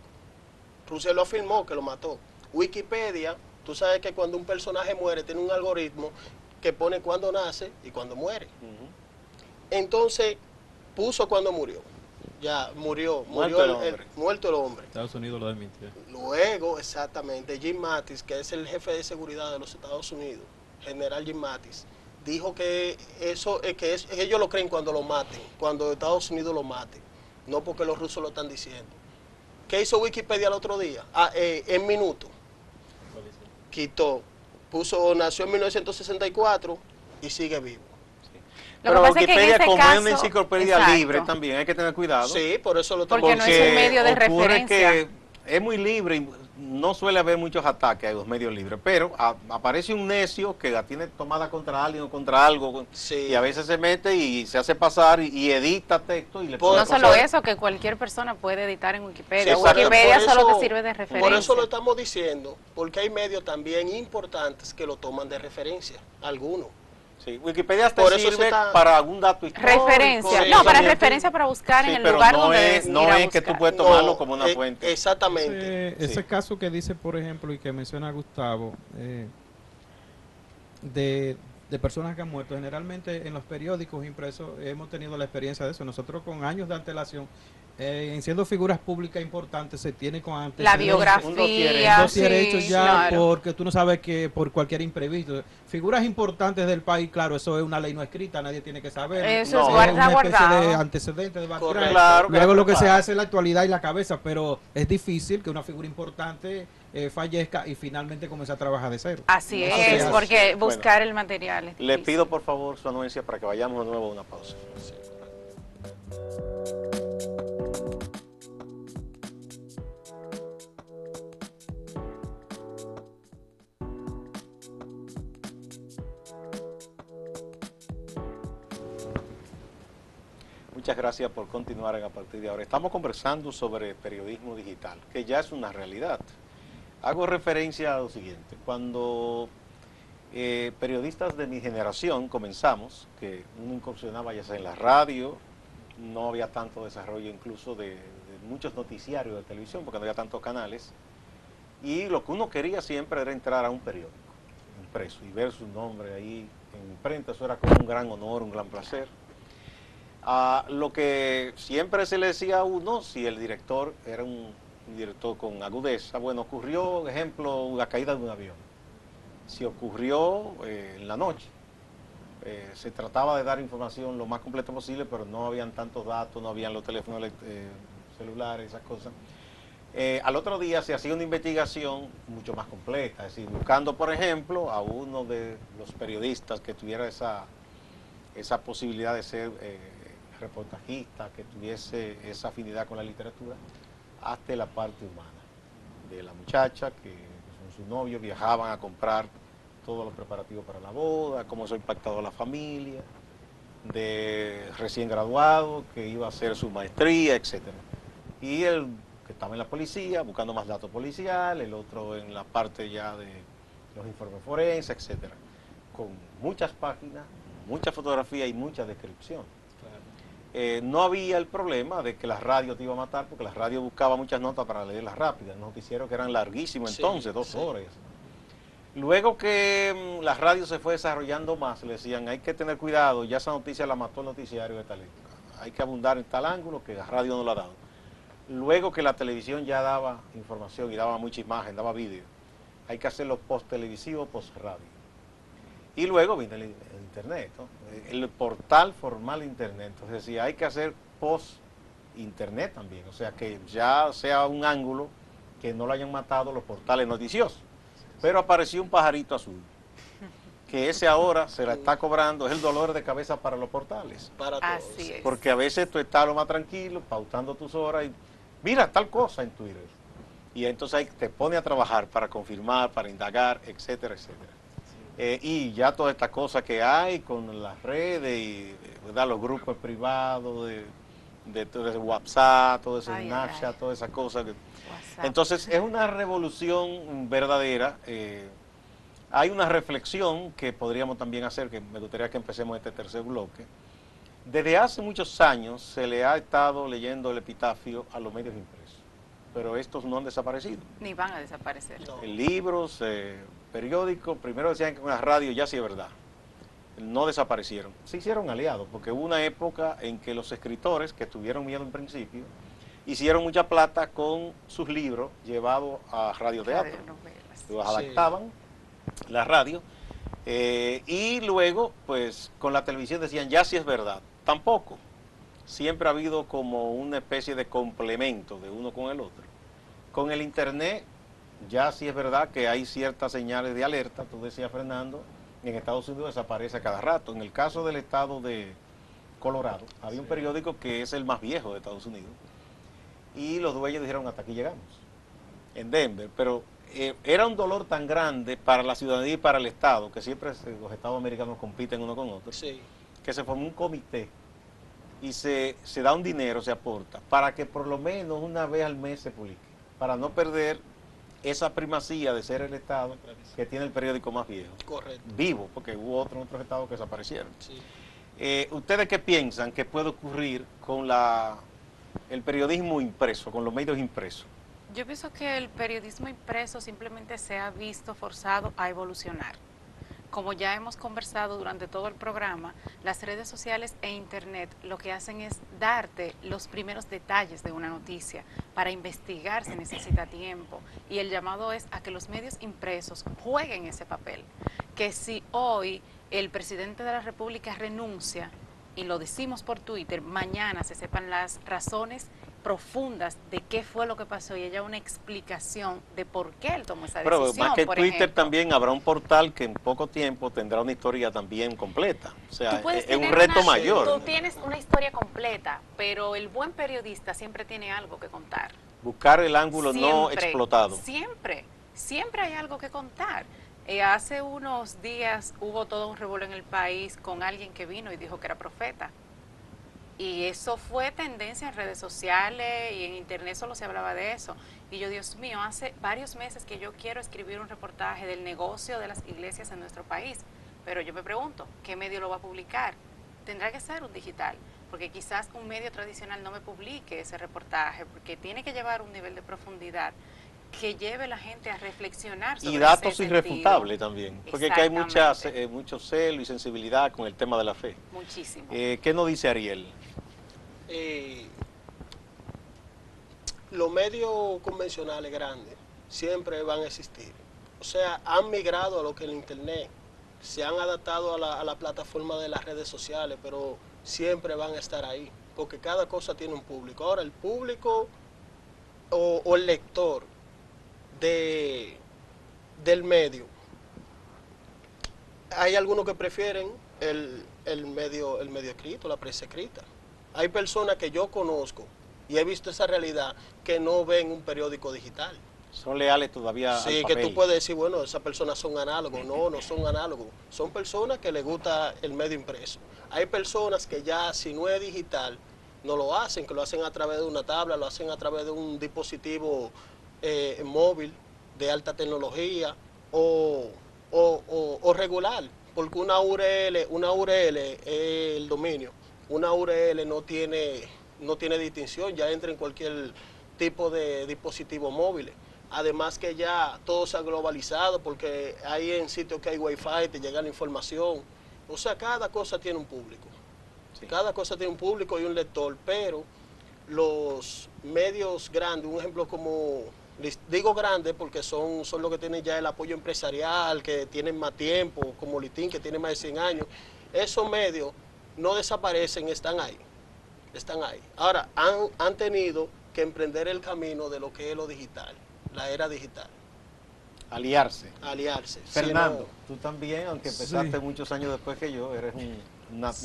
D: Rusia lo afirmó que lo mató. Wikipedia, tú sabes que cuando un personaje muere tiene un algoritmo que pone cuándo nace y cuándo muere.
A: Ujú.
D: Entonces puso cuando murió. Ya murió
A: Muerto el hombre.
D: muerto el hombre.
B: Estados Unidos lo desmintió.
D: Luego, exactamente, Jim Mattis, que es el jefe de seguridad de los Estados Unidos, general Jim Mattis, dijo que ellos lo creen cuando lo maten, cuando Estados Unidos lo mate, no porque los rusos lo están diciendo. ¿Qué hizo Wikipedia el otro día? En minuto. Nació en 1964 y sigue vivo.
C: Lo
A: Pero
C: que pasa es que en
A: Wikipedia,
C: ese
A: como
C: caso,
A: es una enciclopedia
C: exacto.
A: libre, también hay que tener cuidado.
D: Sí, por eso lo
C: Porque no es un medio de
A: ocurre
C: referencia.
A: que es muy libre y no suele haber muchos ataques a los medios libres, pero aparece un necio que la tiene tomada contra alguien o contra algo,
D: Sí.
A: y a veces se mete y se hace pasar y edita texto y le
D: Por-
A: pone
C: No
A: cosas.
C: solo eso, que cualquier persona puede editar en Wikipedia.
A: Sí, exacto.
C: Wikipedia
D: Por
C: solo
D: eso-
C: te sirve de
D: Por
C: referencia.
D: eso lo estamos diciendo, porque hay medios también importantes que lo toman de referencia, algunos.
A: Sí, Wikipedia hasta
D: Por eso
A: sirve
D: se está-
A: para algún dato histórico.
C: Referencia.
D: Sí,
C: No, para
D: sí,
C: referencia para buscar
A: Sí,
C: en el
A: pero
C: lugar
A: no
C: donde
A: es,
C: debes
A: no
C: ir a
A: es que tú
C: buscar.
A: puedes tomarlo
D: No,
A: como una fuente.
D: Exactamente.
B: Ese
A: Sí.
B: caso que dice, por ejemplo, y que menciona Gustavo, de personas que han muerto, generalmente en los periódicos impresos hemos tenido la experiencia de eso. Nosotros con años de antelación, en siendo figuras públicas importantes, se tiene con antes
C: La
A: Un
C: biografía,
B: dossier hecho
C: sí,
B: ya
C: claro.
B: porque tú no sabes que por cualquier imprevisto. Figuras importantes del país, claro, eso es una ley no escrita, nadie tiene que saber.
C: Eso
A: No.
C: es
B: una especie
C: guardado.
B: de antecedente de background.
D: Correcto.
A: Claro que
B: Luego
A: la
B: lo que se
A: prepara.
B: hace es la actualidad y la cabeza, pero es difícil que una figura importante fallezca y finalmente comience a trabajar de cero.
C: Así
B: Eso
C: es,
B: se hace.
C: porque
A: Bueno,
C: buscar el material es
A: Le
C: difícil.
A: pido por favor su anuencia para que vayamos de nuevo a una pausa. Muchas gracias por continuar a partir de ahora. Estamos conversando sobre periodismo digital, que ya es una realidad. Hago referencia a lo siguiente. Cuando periodistas de mi generación comenzamos, que uno incursionaba ya sea en la radio, no había tanto desarrollo incluso de muchos noticiarios de televisión, porque no había tantos canales, y lo que uno quería siempre era entrar a un periódico impreso y ver su nombre ahí en imprenta. Eso era como un gran honor, un gran placer. Lo que siempre se le decía a uno, si el director era un director con agudeza, bueno, ocurrió, ejemplo, la caída de un avión. se ocurrió en la noche. Se trataba de dar información lo más completa posible, pero no habían tantos datos, no habían los teléfonos celulares, esas cosas. Al otro día se hacía una investigación mucho más completa, es decir, buscando, por ejemplo, a uno de los periodistas que tuviera esa posibilidad de ser reportajista, que tuviese esa afinidad con la literatura, hasta la parte humana de la muchacha que con su novio viajaban a comprar todos los preparativos para la boda, cómo eso ha impactado a la familia, de recién graduado que iba a hacer su maestría, etcétera. Y él que estaba en la policía buscando más datos policiales, el otro en la parte ya de los informes forenses, etcétera, con muchas páginas, mucha fotografía y mucha descripción. No había el problema de que la radio te iba a matar, porque la radio buscaba muchas notas para leerlas rápidas, los noticieros que eran larguísimos entonces, 2 horas. Luego que la radio se fue desarrollando más, le decían, hay que tener cuidado, ya esa noticia la mató el noticiario de tal época, hay que abundar en tal ángulo que la radio no la ha dado. Luego que la televisión ya daba información y daba mucha imagen, daba vídeo, hay que hacerlo post televisivo, post radio. Y luego vino el internet, ¿no? El portal formal de internet, entonces decía, hay que hacer post internet también, o sea que ya sea un ángulo que no lo hayan matado los portales noticiosos. Pero apareció un pajarito azul, que ese ahora se la está cobrando, es el dolor de cabeza para los portales.
D: Para todos.
C: Así es.
A: Porque a veces tú estás lo más tranquilo, pautando tus horas y mira tal cosa en Twitter. Y entonces ahí te pone a trabajar para confirmar, para indagar, etcétera, etcétera. Y ya todas estas cosas que hay con las redes y ¿verdad? Los grupos privados de WhatsApp, todo ese Snapchat, todas esas cosas. Entonces es una revolución verdadera. Hay una reflexión que podríamos también hacer, que me gustaría que empecemos este tercer bloque. Desde hace muchos años se le ha estado leyendo el epitafio a los medios impresos, pero estos no han desaparecido.
C: Ni van a desaparecer.
D: No.
A: En libros, periódicos, primero decían que con la radio ya sí es verdad. No desaparecieron, se hicieron aliados, porque hubo una época en que los escritores, que tuvieron miedo en principio, hicieron mucha plata con sus libros llevados a radioteatro. Los adaptaban, la radio, y luego, pues, con la televisión decían, ya sí es verdad. Tampoco. Siempre ha habido como una especie de complemento de uno con el otro. Con el internet, ya sí es verdad que hay ciertas señales de alerta, tú decías, Fernando, en Estados Unidos desaparece a cada rato. En el caso del estado de Colorado, había un periódico que es el más viejo de Estados Unidos, y los dueños dijeron, hasta aquí llegamos, en Denver, pero era un dolor tan grande para la ciudadanía y para el Estado, que siempre los estados americanos compiten uno con otro, que se formó un comité y se da un dinero, se aporta, para que por lo menos una vez al mes se publique, para no perder esa primacía de ser el Estado que tiene el periódico más viejo.
D: Correcto.
A: Vivo, porque hubo otros estados que desaparecieron. ¿Ustedes qué piensan que puede ocurrir con el periodismo impreso, con los medios impresos?
C: Yo pienso que el periodismo impreso simplemente se ha visto forzado a evolucionar. Como ya hemos conversado durante todo el programa, las redes sociales e internet lo que hacen es darte los primeros detalles de una noticia. Para investigar se necesita tiempo, y el llamado es a que los medios impresos jueguen ese papel. Que si hoy el presidente de la República renuncia, y lo decimos por Twitter, mañana se sepan las razones profundas de qué fue lo que pasó y haya una explicación de por qué él tomó esa decisión.
A: Pero más que
C: por
A: Twitter
C: ejemplo,
A: también habrá un portal que en poco tiempo tendrá una historia también completa. O sea, es un
C: tener
A: reto mayor.
C: Tú tienes una historia completa, pero el buen periodista siempre tiene algo que contar.
A: Buscar el ángulo no
C: Siempre,
A: explotado.
C: Siempre hay algo que contar. Hace unos días hubo todo un revuelo en el país con alguien que vino y dijo que era profeta. Y eso fue tendencia en redes sociales y en internet solo se hablaba de eso. Y yo, Dios mío, hace varios meses que yo quiero escribir un reportaje del negocio de las iglesias en nuestro país. Pero yo me pregunto, ¿qué medio lo va a publicar? Tendrá que ser un digital, porque quizás un medio tradicional no me publique ese reportaje, porque tiene que llevar un nivel de profundidad que lleve a la gente a reflexionar sobre
A: y datos
C: ese
A: irrefutables también, porque es que hay mucho celo y sensibilidad con el tema de la fe.
C: Muchísimo.
A: ¿Qué nos dice Ariel?
D: Los medios convencionales grandes siempre van a existir, O sea, han migrado a lo que es el Internet, se han adaptado a la plataforma de las redes sociales, pero siempre van a estar ahí, porque cada cosa tiene un público. Ahora, el público o el lector de, del medio, hay algunos que prefieren el medio escrito, la prensa escrita. Hay personas que yo conozco y he visto esa realidad que no ven un periódico digital.
A: Son leales todavía al
D: Sí,
A: papel.
D: que tú puedes decir, bueno, esas personas son análogos. No, no son análogos. Son personas que les gusta el medio impreso. Hay personas que ya, si no es digital, no lo hacen, que lo hacen a través de una tabla, lo hacen a través de un dispositivo móvil de alta tecnología o regular, porque una URL es el dominio. Una URL no tiene distinción, ya entra en cualquier tipo de dispositivo móvil. Además que ya todo se ha globalizado porque hay en sitios que hay wifi, te llega la información. O sea, cada cosa tiene un público. Sí. Cada cosa tiene un público y un lector, pero los medios grandes, un ejemplo como, digo grandes porque son los que tienen ya el apoyo empresarial, que tienen más tiempo, como Litín, que tiene más de 100 años, esos medios no desaparecen, están ahí. Están ahí. Ahora, han tenido que emprender el camino de lo que es lo digital. La era digital.
A: Aliarse.
D: Si
A: Fernando,
D: no,
A: tú también, aunque empezaste muchos años después que yo, eres un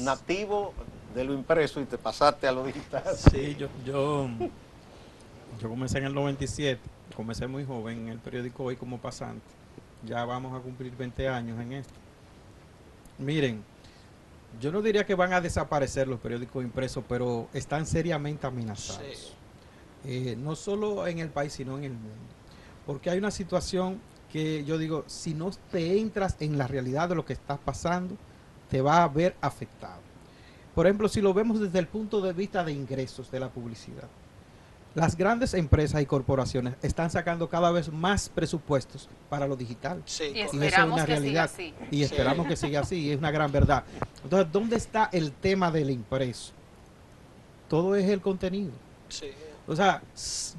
A: nativo de lo impreso y te pasaste a lo digital.
B: Sí, yo comencé en el 97, comencé muy joven en el periódico Hoy como pasante. Ya vamos a cumplir 20 años en esto. Miren, yo no diría que van a desaparecer los periódicos impresos, pero están seriamente amenazados. Sí. No solo en el país, sino en el mundo. Porque hay una situación que yo digo, si no te entras en la realidad de lo que está pasando, te va a ver afectado. Por ejemplo, si lo vemos desde el punto de vista de ingresos de la publicidad, las grandes empresas y corporaciones están sacando cada vez más presupuestos para lo digital.
C: Sí, y
B: eso es una realidad. Y esperamos que siga así, y es una gran verdad. Entonces, ¿dónde está el tema del impreso? Todo es el contenido.
D: Sí.
B: O sea,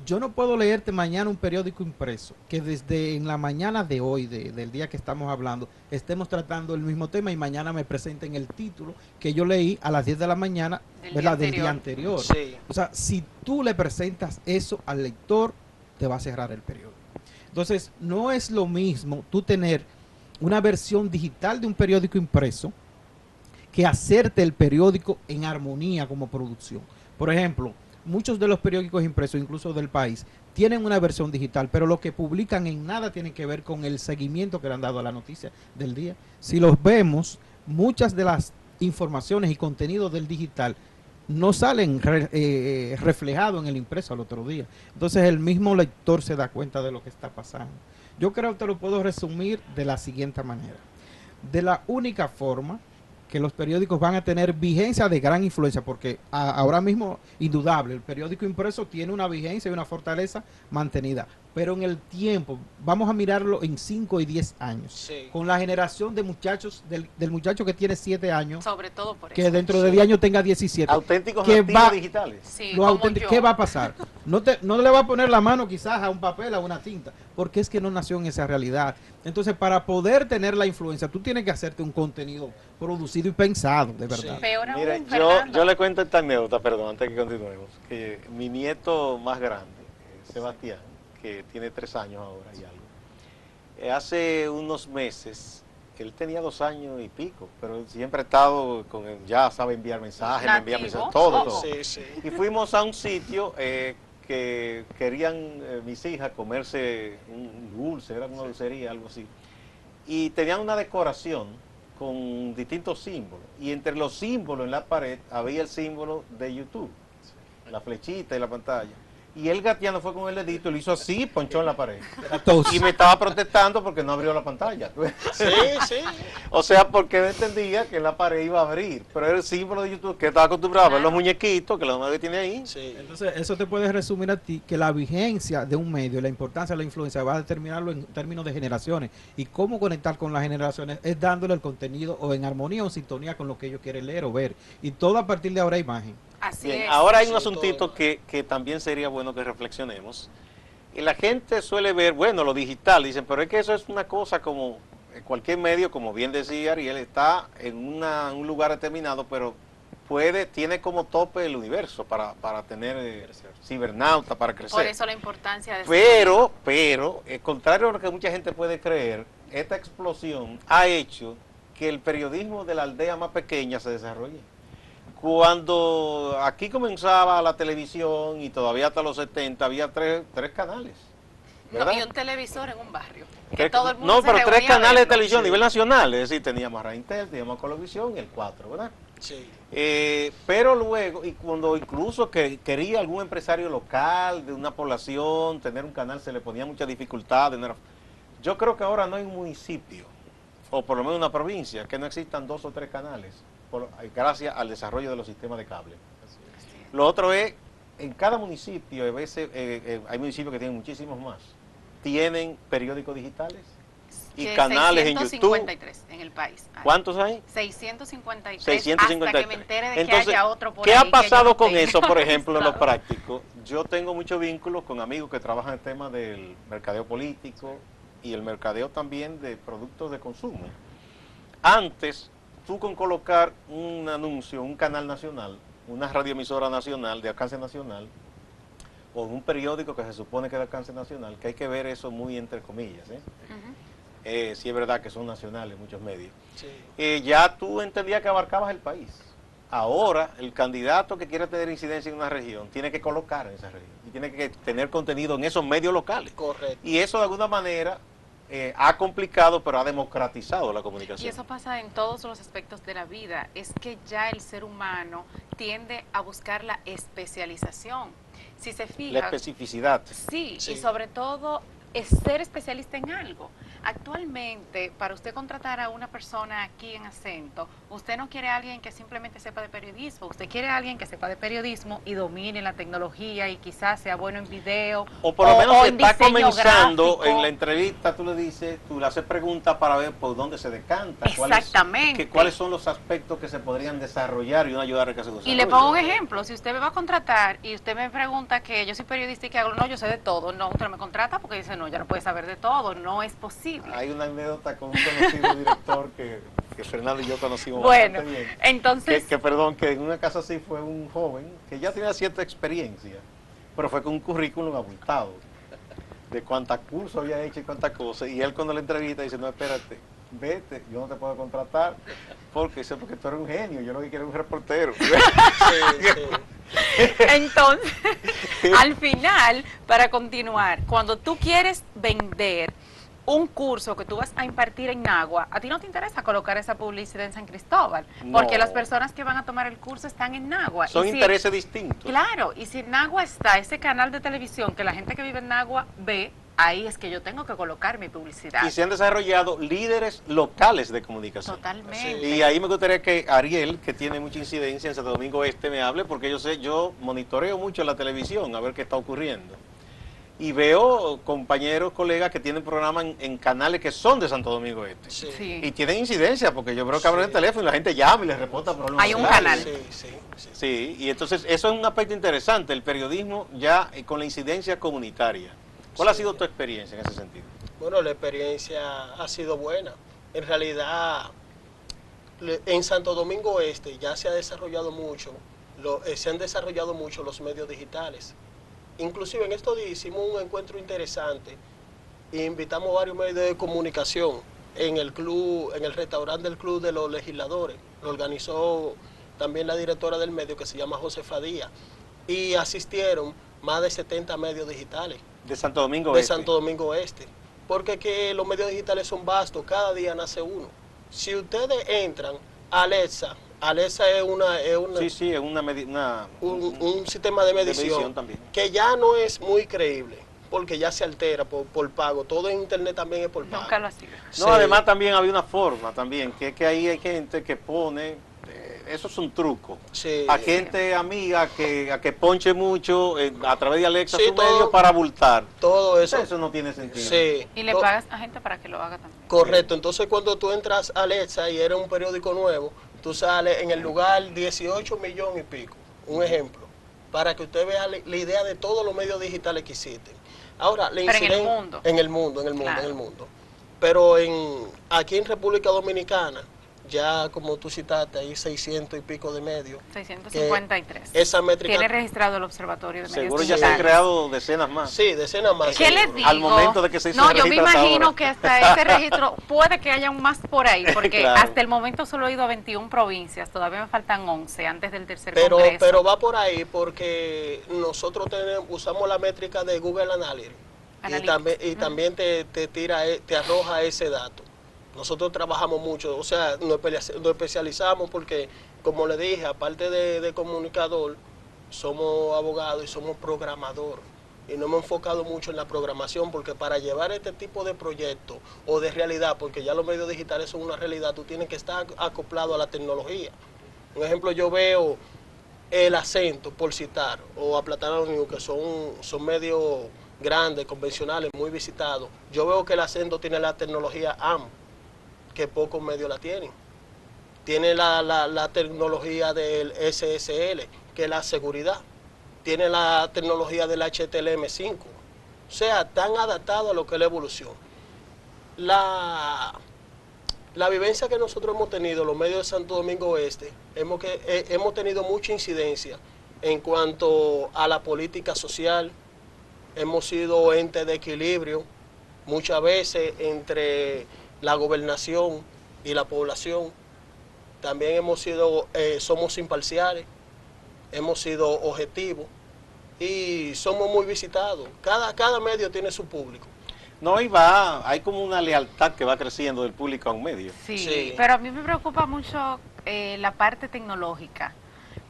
B: yo no puedo leerte mañana un periódico impreso que desde en la mañana de hoy, del día que estamos hablando, estemos tratando el mismo tema y mañana me presenten el título que yo leí a las 10 de la mañana del día anterior.
D: Sí.
B: O sea, si tú le presentas eso al lector, te va a cerrar el periódico. Entonces, no es lo mismo tú tener una versión digital de un periódico impreso que hacerte el periódico en armonía como producción. Por ejemplo, muchos de los periódicos impresos, incluso del país, tienen una versión digital, pero lo que publican en nada tiene que ver con el seguimiento que le han dado a la noticia del día. Si los vemos, muchas de las informaciones y contenidos del digital no salen reflejados en el impreso al otro día. Entonces el mismo lector se da cuenta de lo que está pasando. Yo creo que te lo puedo resumir de la siguiente manera. De la única forma que los periódicos van a tener vigencia de gran influencia, porque ahora mismo, indudable, el periódico impreso tiene una vigencia y una fortaleza mantenida, pero en el tiempo, vamos a mirarlo en 5 y 10 años, sí, con la generación de muchachos, del muchacho que tiene 7 años,
C: sobre todo por
B: que
C: eso,
B: dentro de 10 años tenga 17.
A: Auténticos nativos digitales.
C: Sí,
B: ¿qué va a pasar? No le va a poner la mano quizás a un papel, a una tinta, porque es que no nació en esa realidad. Entonces, para poder tener la influencia, tú tienes que hacerte un contenido producido y pensado, de verdad.
C: Sí. Peor aún,
A: mire, yo le cuento esta anécdota, perdón, antes que continuemos, que mi nieto más grande, Sebastián, que tiene 3 años ahora y algo, hace unos meses, él tenía 2 años y pico, pero siempre ha estado con él, ya sabe enviar mensajes, me envía mensajes, todo.
D: Sí, sí.
A: Y fuimos a un sitio que querían mis hijas comerse un dulce, era una dulcería, algo así, y tenían una decoración con distintos símbolos, y entre los símbolos en la pared había el símbolo de YouTube, la flechita y la pantalla. Y él gateando fue con el dedito, lo hizo así, ponchó en la pared. Y me estaba protestando porque no abrió la pantalla.
D: Sí, sí.
A: O sea, porque él entendía que en la pared iba a abrir. Pero era el símbolo de YouTube, que estaba acostumbrado a ver los muñequitos, que la mamá que tiene ahí.
D: Sí.
B: Entonces, eso te puede resumir a ti que la vigencia de un medio, la importancia de la influencia, va a determinarlo en términos de generaciones. Y cómo conectar con las generaciones es dándole el contenido o en armonía o en sintonía con lo que ellos quieren leer o ver. Y todo a partir de ahora imagen.
C: Así
A: Bien,
C: es.
A: ahora hay un asuntito que también sería bueno que reflexionemos, Y la gente suele ver, bueno, lo digital, dicen, pero es que eso es una cosa como cualquier medio, como bien decía Ariel, está en un lugar determinado, pero tiene como tope el universo para tener cibernauta, para crecer.
C: Por eso la importancia de...
A: Pero, contrario a lo que mucha gente puede creer, esta explosión ha hecho que el periodismo de la aldea más pequeña se desarrolle. Cuando aquí comenzaba la televisión y todavía hasta los 70 había tres canales, ¿verdad?
C: No, y un televisor en un barrio.
A: Tres,
C: todo el mundo
A: no,
C: se
A: pero tres
C: reunía a
A: canales de
C: verlo.
A: televisión a nivel nacional, es decir, teníamos Raintel, teníamos Colovisión y el 4, ¿verdad?
D: Sí.
A: Pero luego, y cuando incluso que quería algún empresario local de una población tener un canal, se le ponía mucha dificultad. Yo creo que ahora no hay un municipio, o por lo menos una provincia, que no existan 2 o 3 canales, gracias al desarrollo de los sistemas de cable. Lo otro es, en cada municipio, a veces hay municipios que tienen muchísimos más, tienen periódicos digitales y
C: Que
A: canales en YouTube.
C: 653 en el país.
A: ¿Cuántos hay?
C: 653,
A: 653.
C: hasta que me entere de
A: Entonces,
C: que haya otro por
A: ¿qué
C: ahí
A: ha
C: que
A: pasado
C: yo no
A: con
C: tenga
A: eso, por ejemplo, en lo
C: registrado?
A: práctico? Yo tengo muchos vínculos con amigos que trabajan en el tema del mercadeo político y el mercadeo también de productos de consumo. Antes, tú con colocar un anuncio, un canal nacional, una radioemisora nacional de alcance nacional, o un periódico que se supone que es de alcance nacional, que hay que ver eso muy entre comillas,
C: Ujú.
A: sí es verdad que son nacionales muchos medios,
D: Sí.
A: ya tú entendías que abarcabas el país. Ahora, el candidato que quiere tener incidencia en una región tiene que colocar en esa región y tiene que tener contenido en esos medios locales.
D: Correcto.
A: Y eso de alguna manera ha complicado, pero ha democratizado la
C: Y
A: comunicación.
C: eso pasa en todos los aspectos de la vida. Es que ya el ser humano tiende a buscar la especialización. Si se
A: La
C: fija,
A: especificidad.
C: sí,
D: Sí.
C: y sobre todo es ser especialista en algo. Actualmente, para usted contratar a una persona aquí en Acento, usted no quiere a alguien que simplemente sepa de periodismo, usted quiere a alguien que sepa de periodismo y domine la tecnología y quizás sea bueno en video
A: O por lo menos si
C: en
A: está
C: diseño
A: comenzando
C: gráfico.
A: en la entrevista, tú le dices, tú le haces preguntas para ver por dónde se decanta,
C: Exactamente.
A: cuáles son los aspectos que se podrían desarrollar y uno ayudar a que se desarrolle.
C: Y le pongo un ejemplo, si usted me va a contratar y usted me pregunta que yo soy periodista y que hago, no, yo sé de todo, no, usted no me contrata porque dice, no, ya no puede saber de todo, no es posible.
A: Hay una anécdota con un conocido director que Fernando y yo conocimos
C: Bueno,
A: bastante bien.
C: entonces,
A: Que en una casa así fue un joven que ya tenía cierta experiencia, pero fue con un currículum abultado de cuántas cursos había hecho y cuántas cosas. Y él cuando le entrevista dice, no, espérate, vete, yo no te puedo contratar porque tú eres un genio, yo lo que quiero es un reportero.
D: Sí, sí.
C: entonces, al final, para continuar, cuando tú quieres vender un curso que tú vas a impartir en Nagua, a ti no te interesa colocar esa publicidad en San Cristóbal, porque
A: No.
C: las personas que van a tomar el curso están en Nagua.
A: Son
C: Y si-
A: intereses distintos.
C: Claro, y si en Nagua está ese canal de televisión que la gente que vive en Nagua ve, ahí es que yo tengo que colocar mi publicidad.
A: Y se han desarrollado líderes locales de comunicación.
C: Totalmente.
A: Y ahí me gustaría que Ariel, que tiene mucha incidencia en Santo Domingo Este, me hable, porque yo monitoreo mucho la televisión a ver qué está ocurriendo. Y veo compañeros, colegas que tienen programas en canales que son de Santo Domingo Este.
D: Sí.
C: Sí.
A: Y tienen incidencia, porque yo veo que abren el teléfono y la gente llama y les reporta problemas.
C: Hay un
A: locales.
C: canal.
D: Sí, sí, sí.
A: Sí, y entonces eso es un aspecto interesante, el periodismo ya con la incidencia comunitaria. ¿Cuál ha
D: Sí.
A: sido tu experiencia en ese sentido?
D: Bueno, la experiencia ha sido buena. En realidad, en Santo Domingo Este ya se ha desarrollado mucho, se han desarrollado mucho los medios digitales. Inclusive en estos días hicimos un encuentro interesante e invitamos varios medios de comunicación en el club, en el restaurante del Club de los Legisladores. Lo organizó también la directora del medio, que se llama Josefa Díaz, y asistieron más de 70 medios digitales
A: De Santo Domingo
D: de
A: Este.
D: Santo Domingo Este, porque que los medios digitales son vastos, cada día nace uno. Si ustedes entran a Alexa es una
A: Sí, sí, es
D: un sistema de medición,
A: también.
D: que ya no es muy creíble, porque ya se altera por pago, todo en internet también es por pago.
C: Nunca lo ha sido.
A: No,
D: Sí.
A: además también había una forma también, que es que ahí hay gente que pone, eso es un truco.
D: Sí.
A: A gente amiga a que ponche mucho a través de Alexa
D: Sí,
A: su
D: todo-
A: medio para abultar.
D: Todo eso.
A: Eso no tiene sentido.
D: Sí.
C: Y le
D: To-
C: pagas a gente para que lo haga también.
D: Correcto, entonces cuando tú entras a Alexa y eres un periódico nuevo, tú sales en el lugar 18 millones y pico, un ejemplo, para que usted vea la idea de todos los medios digitales que existen. Ahora, la
C: Pero en el
D: incidencia
C: mundo.
D: en el mundo,
C: Claro.
D: en el mundo. Pero aquí en República Dominicana, ya como tú citaste, hay 600 y pico de medios.
C: 653.
D: Esa métrica...
C: Tiene registrado el Observatorio de Medios
A: Seguro ya se
C: Digitales.
A: han creado decenas más.
D: Sí, decenas más.
C: ¿Qué les
D: seguro.
C: digo?
A: Al momento de que se hizo
C: No,
A: el
C: yo me
A: registro hasta
C: imagino
A: ahora.
C: que hasta ese registro puede que haya más por ahí, porque
A: Claro.
C: hasta el momento solo he ido a 21 provincias, todavía me faltan 11 antes del tercer congreso.
D: Pero va por ahí porque nosotros usamos la métrica de Google Analytics
C: Analytics.
D: y también te arroja ese dato. Nosotros trabajamos mucho, o sea, nos especializamos porque, como le dije, aparte de comunicador, somos abogados y somos programador. Y nos hemos enfocado mucho en la programación porque para llevar este tipo de proyectos o de realidad, porque ya los medios digitales son una realidad, tú tienes que estar acoplado a la tecnología. Un ejemplo, yo veo El Acento, por citar, o a Platano News, que son medios grandes, convencionales, muy visitados. Yo veo que El Acento tiene la tecnología AM, que pocos medios la tienen. Tiene la tecnología del SSL, que es la seguridad. Tiene la tecnología del HTML5. O sea, están adaptados a lo que es la evolución. La vivencia que nosotros hemos tenido, los medios de Santo Domingo Oeste, hemos tenido mucha incidencia en cuanto a la política social. Hemos sido entes de equilibrio muchas veces entre la gobernación y la población. También somos imparciales, hemos sido objetivos y somos muy visitados. Cada medio tiene su público.
A: No, hay como una lealtad que va creciendo del público a un medio.
C: Sí,
D: Sí.
C: pero a mí me preocupa mucho la parte tecnológica.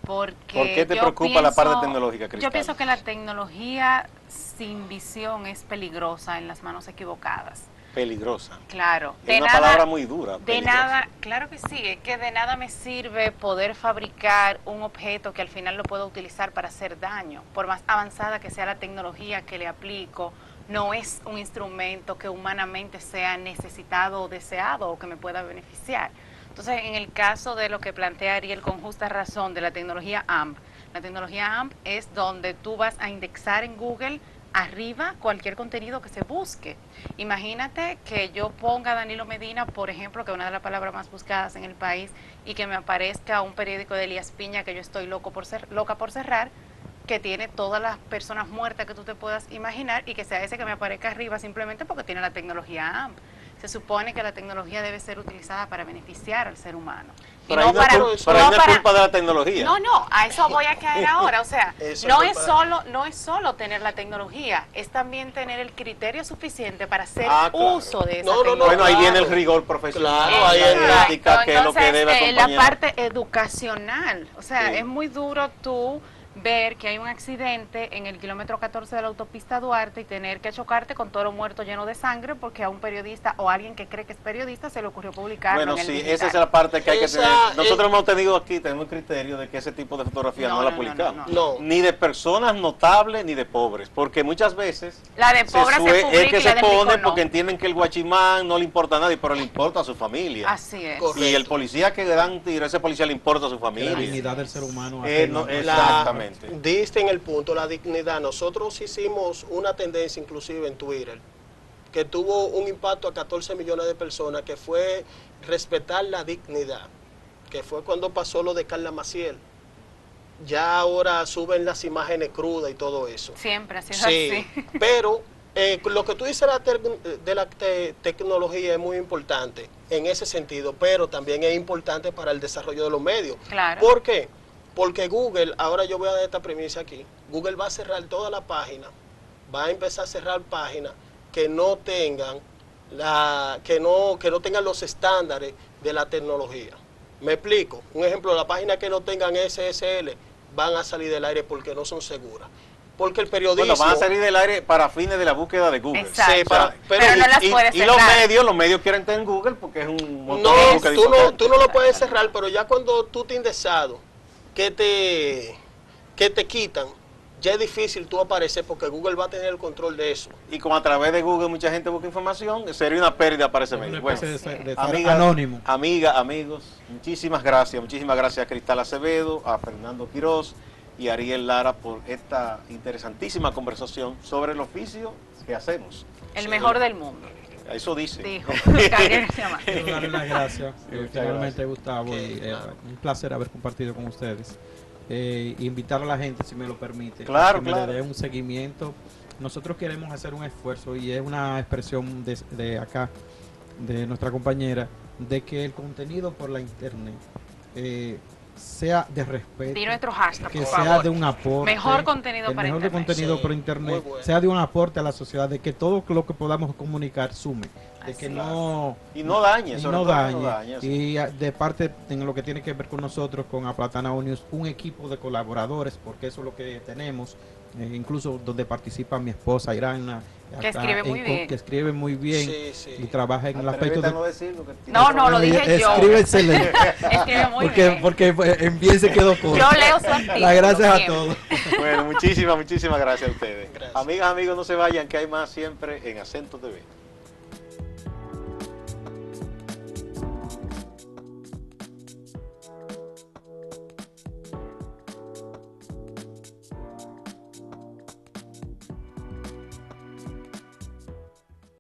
C: Porque
A: ¿Por qué te
C: yo
A: preocupa la parte
C: pienso-
A: tecnológica, Cristal?
C: Yo pienso que la tecnología sin visión es peligrosa en las manos equivocadas.
A: Peligrosa.
C: Claro.
A: Es una palabra muy dura.
C: De
A: peligrosa.
C: nada, claro que sí, es que de nada me sirve poder fabricar un objeto que al final lo puedo utilizar para hacer daño. Por más avanzada que sea la tecnología que le aplico, no es un instrumento que humanamente sea necesitado o deseado o que me pueda beneficiar. Entonces, en el caso de lo que plantea Ariel con justa razón de la tecnología AMP, la tecnología AMP es donde tú vas a indexar en Google arriba cualquier contenido que se busque. Imagínate que yo ponga Danilo Medina, por ejemplo, que es una de las palabras más buscadas en el país, y que me aparezca un periódico de Elías Piña que yo estoy loca por cerrar, que tiene todas las personas muertas que tú te puedas imaginar, y que sea ese que me aparezca arriba simplemente porque tiene la tecnología AMP. Se supone que la tecnología debe ser utilizada para beneficiar al ser humano. Y
A: Pero ahí no es culpa de la tecnología.
C: No, a eso voy a caer ahora. O sea,
D: Eso
C: no
D: es
C: es solo tener la tecnología, es también tener el criterio suficiente para hacer
A: Claro.
C: uso de esa
D: No, no, no,
C: tecnología.
A: Bueno, ahí
D: Claro.
A: viene el rigor profesional,
D: Claro, ahí
A: la
D: entra.
A: ética, que es lo que
C: Entonces,
A: debe acompañar.
C: la parte educacional, o sea,
A: Sí.
C: es muy duro tú ver que hay un accidente en el kilómetro 14 de la autopista Duarte y tener que chocarte con todo lo muerto lleno de sangre porque a un periodista o a alguien que cree que es periodista se le ocurrió publicarlo
A: Bueno,
C: en el
A: sí,
C: digital.
A: esa es la parte que hay que
D: Esa
A: tener.
D: es-
A: Nosotros hemos tenido aquí, tenemos el criterio de que ese tipo de fotografía no, la publicamos.
D: no.
A: Ni de personas notables ni de pobres, porque muchas veces
C: La de pobres se publica
A: es que
C: y la
A: se
C: del
A: pone
C: rico no.
A: porque entienden que el guachimán no le importa a nadie, pero le importa a su familia.
C: Así es.
D: Correcto.
A: Y el policía que dan tiro, ese policía le importa a su
B: Que la
A: familia.
B: dignidad del ser humano.
A: No,
B: apela-
A: exactamente.
D: Diste en el punto, la dignidad. Nosotros hicimos una tendencia inclusive en Twitter que tuvo un impacto a 14 millones de personas, que fue respetar la dignidad, que fue cuando pasó lo de Carla Maciel. Ya ahora suben las imágenes crudas y todo eso.
C: Siempre ha sido
D: Sí,
C: así.
D: pero lo que tú dices de la tecnología es muy importante en ese sentido, pero también es importante para el desarrollo de los medios.
C: Claro.
D: ¿Por qué? Porque Google, ahora yo voy a dar esta premisa aquí, Google va a cerrar toda la página, va a empezar a cerrar páginas que no tengan que no tengan los estándares de la tecnología. Me explico. Un ejemplo, las páginas que no tengan SSL van a salir del aire porque no son seguras. Porque el periodismo...
A: Bueno, van a salir del aire para fines de la búsqueda de Google.
C: Exacto.
D: Sí,
C: Pero no las puedes
A: y los
C: cerrar.
A: medios quieren estar en Google porque es un motor de
D: No,
A: búsqueda
D: tú no,
A: importante.
D: tú no lo puedes cerrar, pero ya cuando tú te indexado, que te quitan, ya es difícil tú aparecer porque Google va a tener el control de eso.
A: Y como a través de Google mucha gente busca información, sería una pérdida para ese
B: Una
A: medio. Bueno,
B: especie de ser
A: amigas,
B: anónimo.
A: amigos, muchísimas gracias a Cristal Acevedo, a Fernando Quiroz y a Ariel Lara por esta interesantísima conversación sobre el oficio que hacemos.
C: El mejor del mundo,
A: Eso dice.
C: dijo Gabriel García Márquez.
B: Quiero darle las gracias
A: Muchas
B: finalmente,
A: gracias.
B: Gustavo, y,
D: Claro.
B: un placer haber compartido con ustedes. Invitar a la gente, si me lo permite,
A: Claro,
B: que me
A: claro.
B: le dé un seguimiento. Nosotros queremos hacer un esfuerzo y es una expresión de acá, de nuestra compañera, de que el contenido por la internet sea de respeto,
C: Di nuestro hashtag,
B: que
C: por
B: sea
C: favor.
B: de un aporte.
C: Mejor contenido
B: el
C: para
B: mejor
C: internet.
B: contenido
D: Sí,
B: por
D: muy
B: internet
D: bueno.
B: sea de un aporte a la sociedad, de que todo lo que podamos comunicar sume, de que
C: Así
B: no
A: Y no dañe,
B: y
A: sobre
B: no
A: todo que
B: dañe,
A: no dañe, sí.
B: y de parte en lo que tiene que ver con nosotros, con Aplatana News, un equipo de colaboradores, porque eso es lo que tenemos, incluso donde participa mi esposa Irana,
C: Que escribe muy bien.
B: que escribe muy bien
D: Sí, sí.
B: y trabaja en el aspecto
A: Atrévete a
B: de...
A: no decirlo, que tiene
C: No, no, lo
A: problemas.
C: dije yo.
B: Escribe excelente.
C: Escribe muy
B: porque,
C: bien.
B: porque en bien se quedó corto.
C: Yo leo su artículo.
B: Las gracias a
C: siempre.
B: todos.
A: Bueno, muchísimas gracias a ustedes.
D: Gracias.
A: Amigas, amigos, no se vayan, que hay más siempre en Acento TV.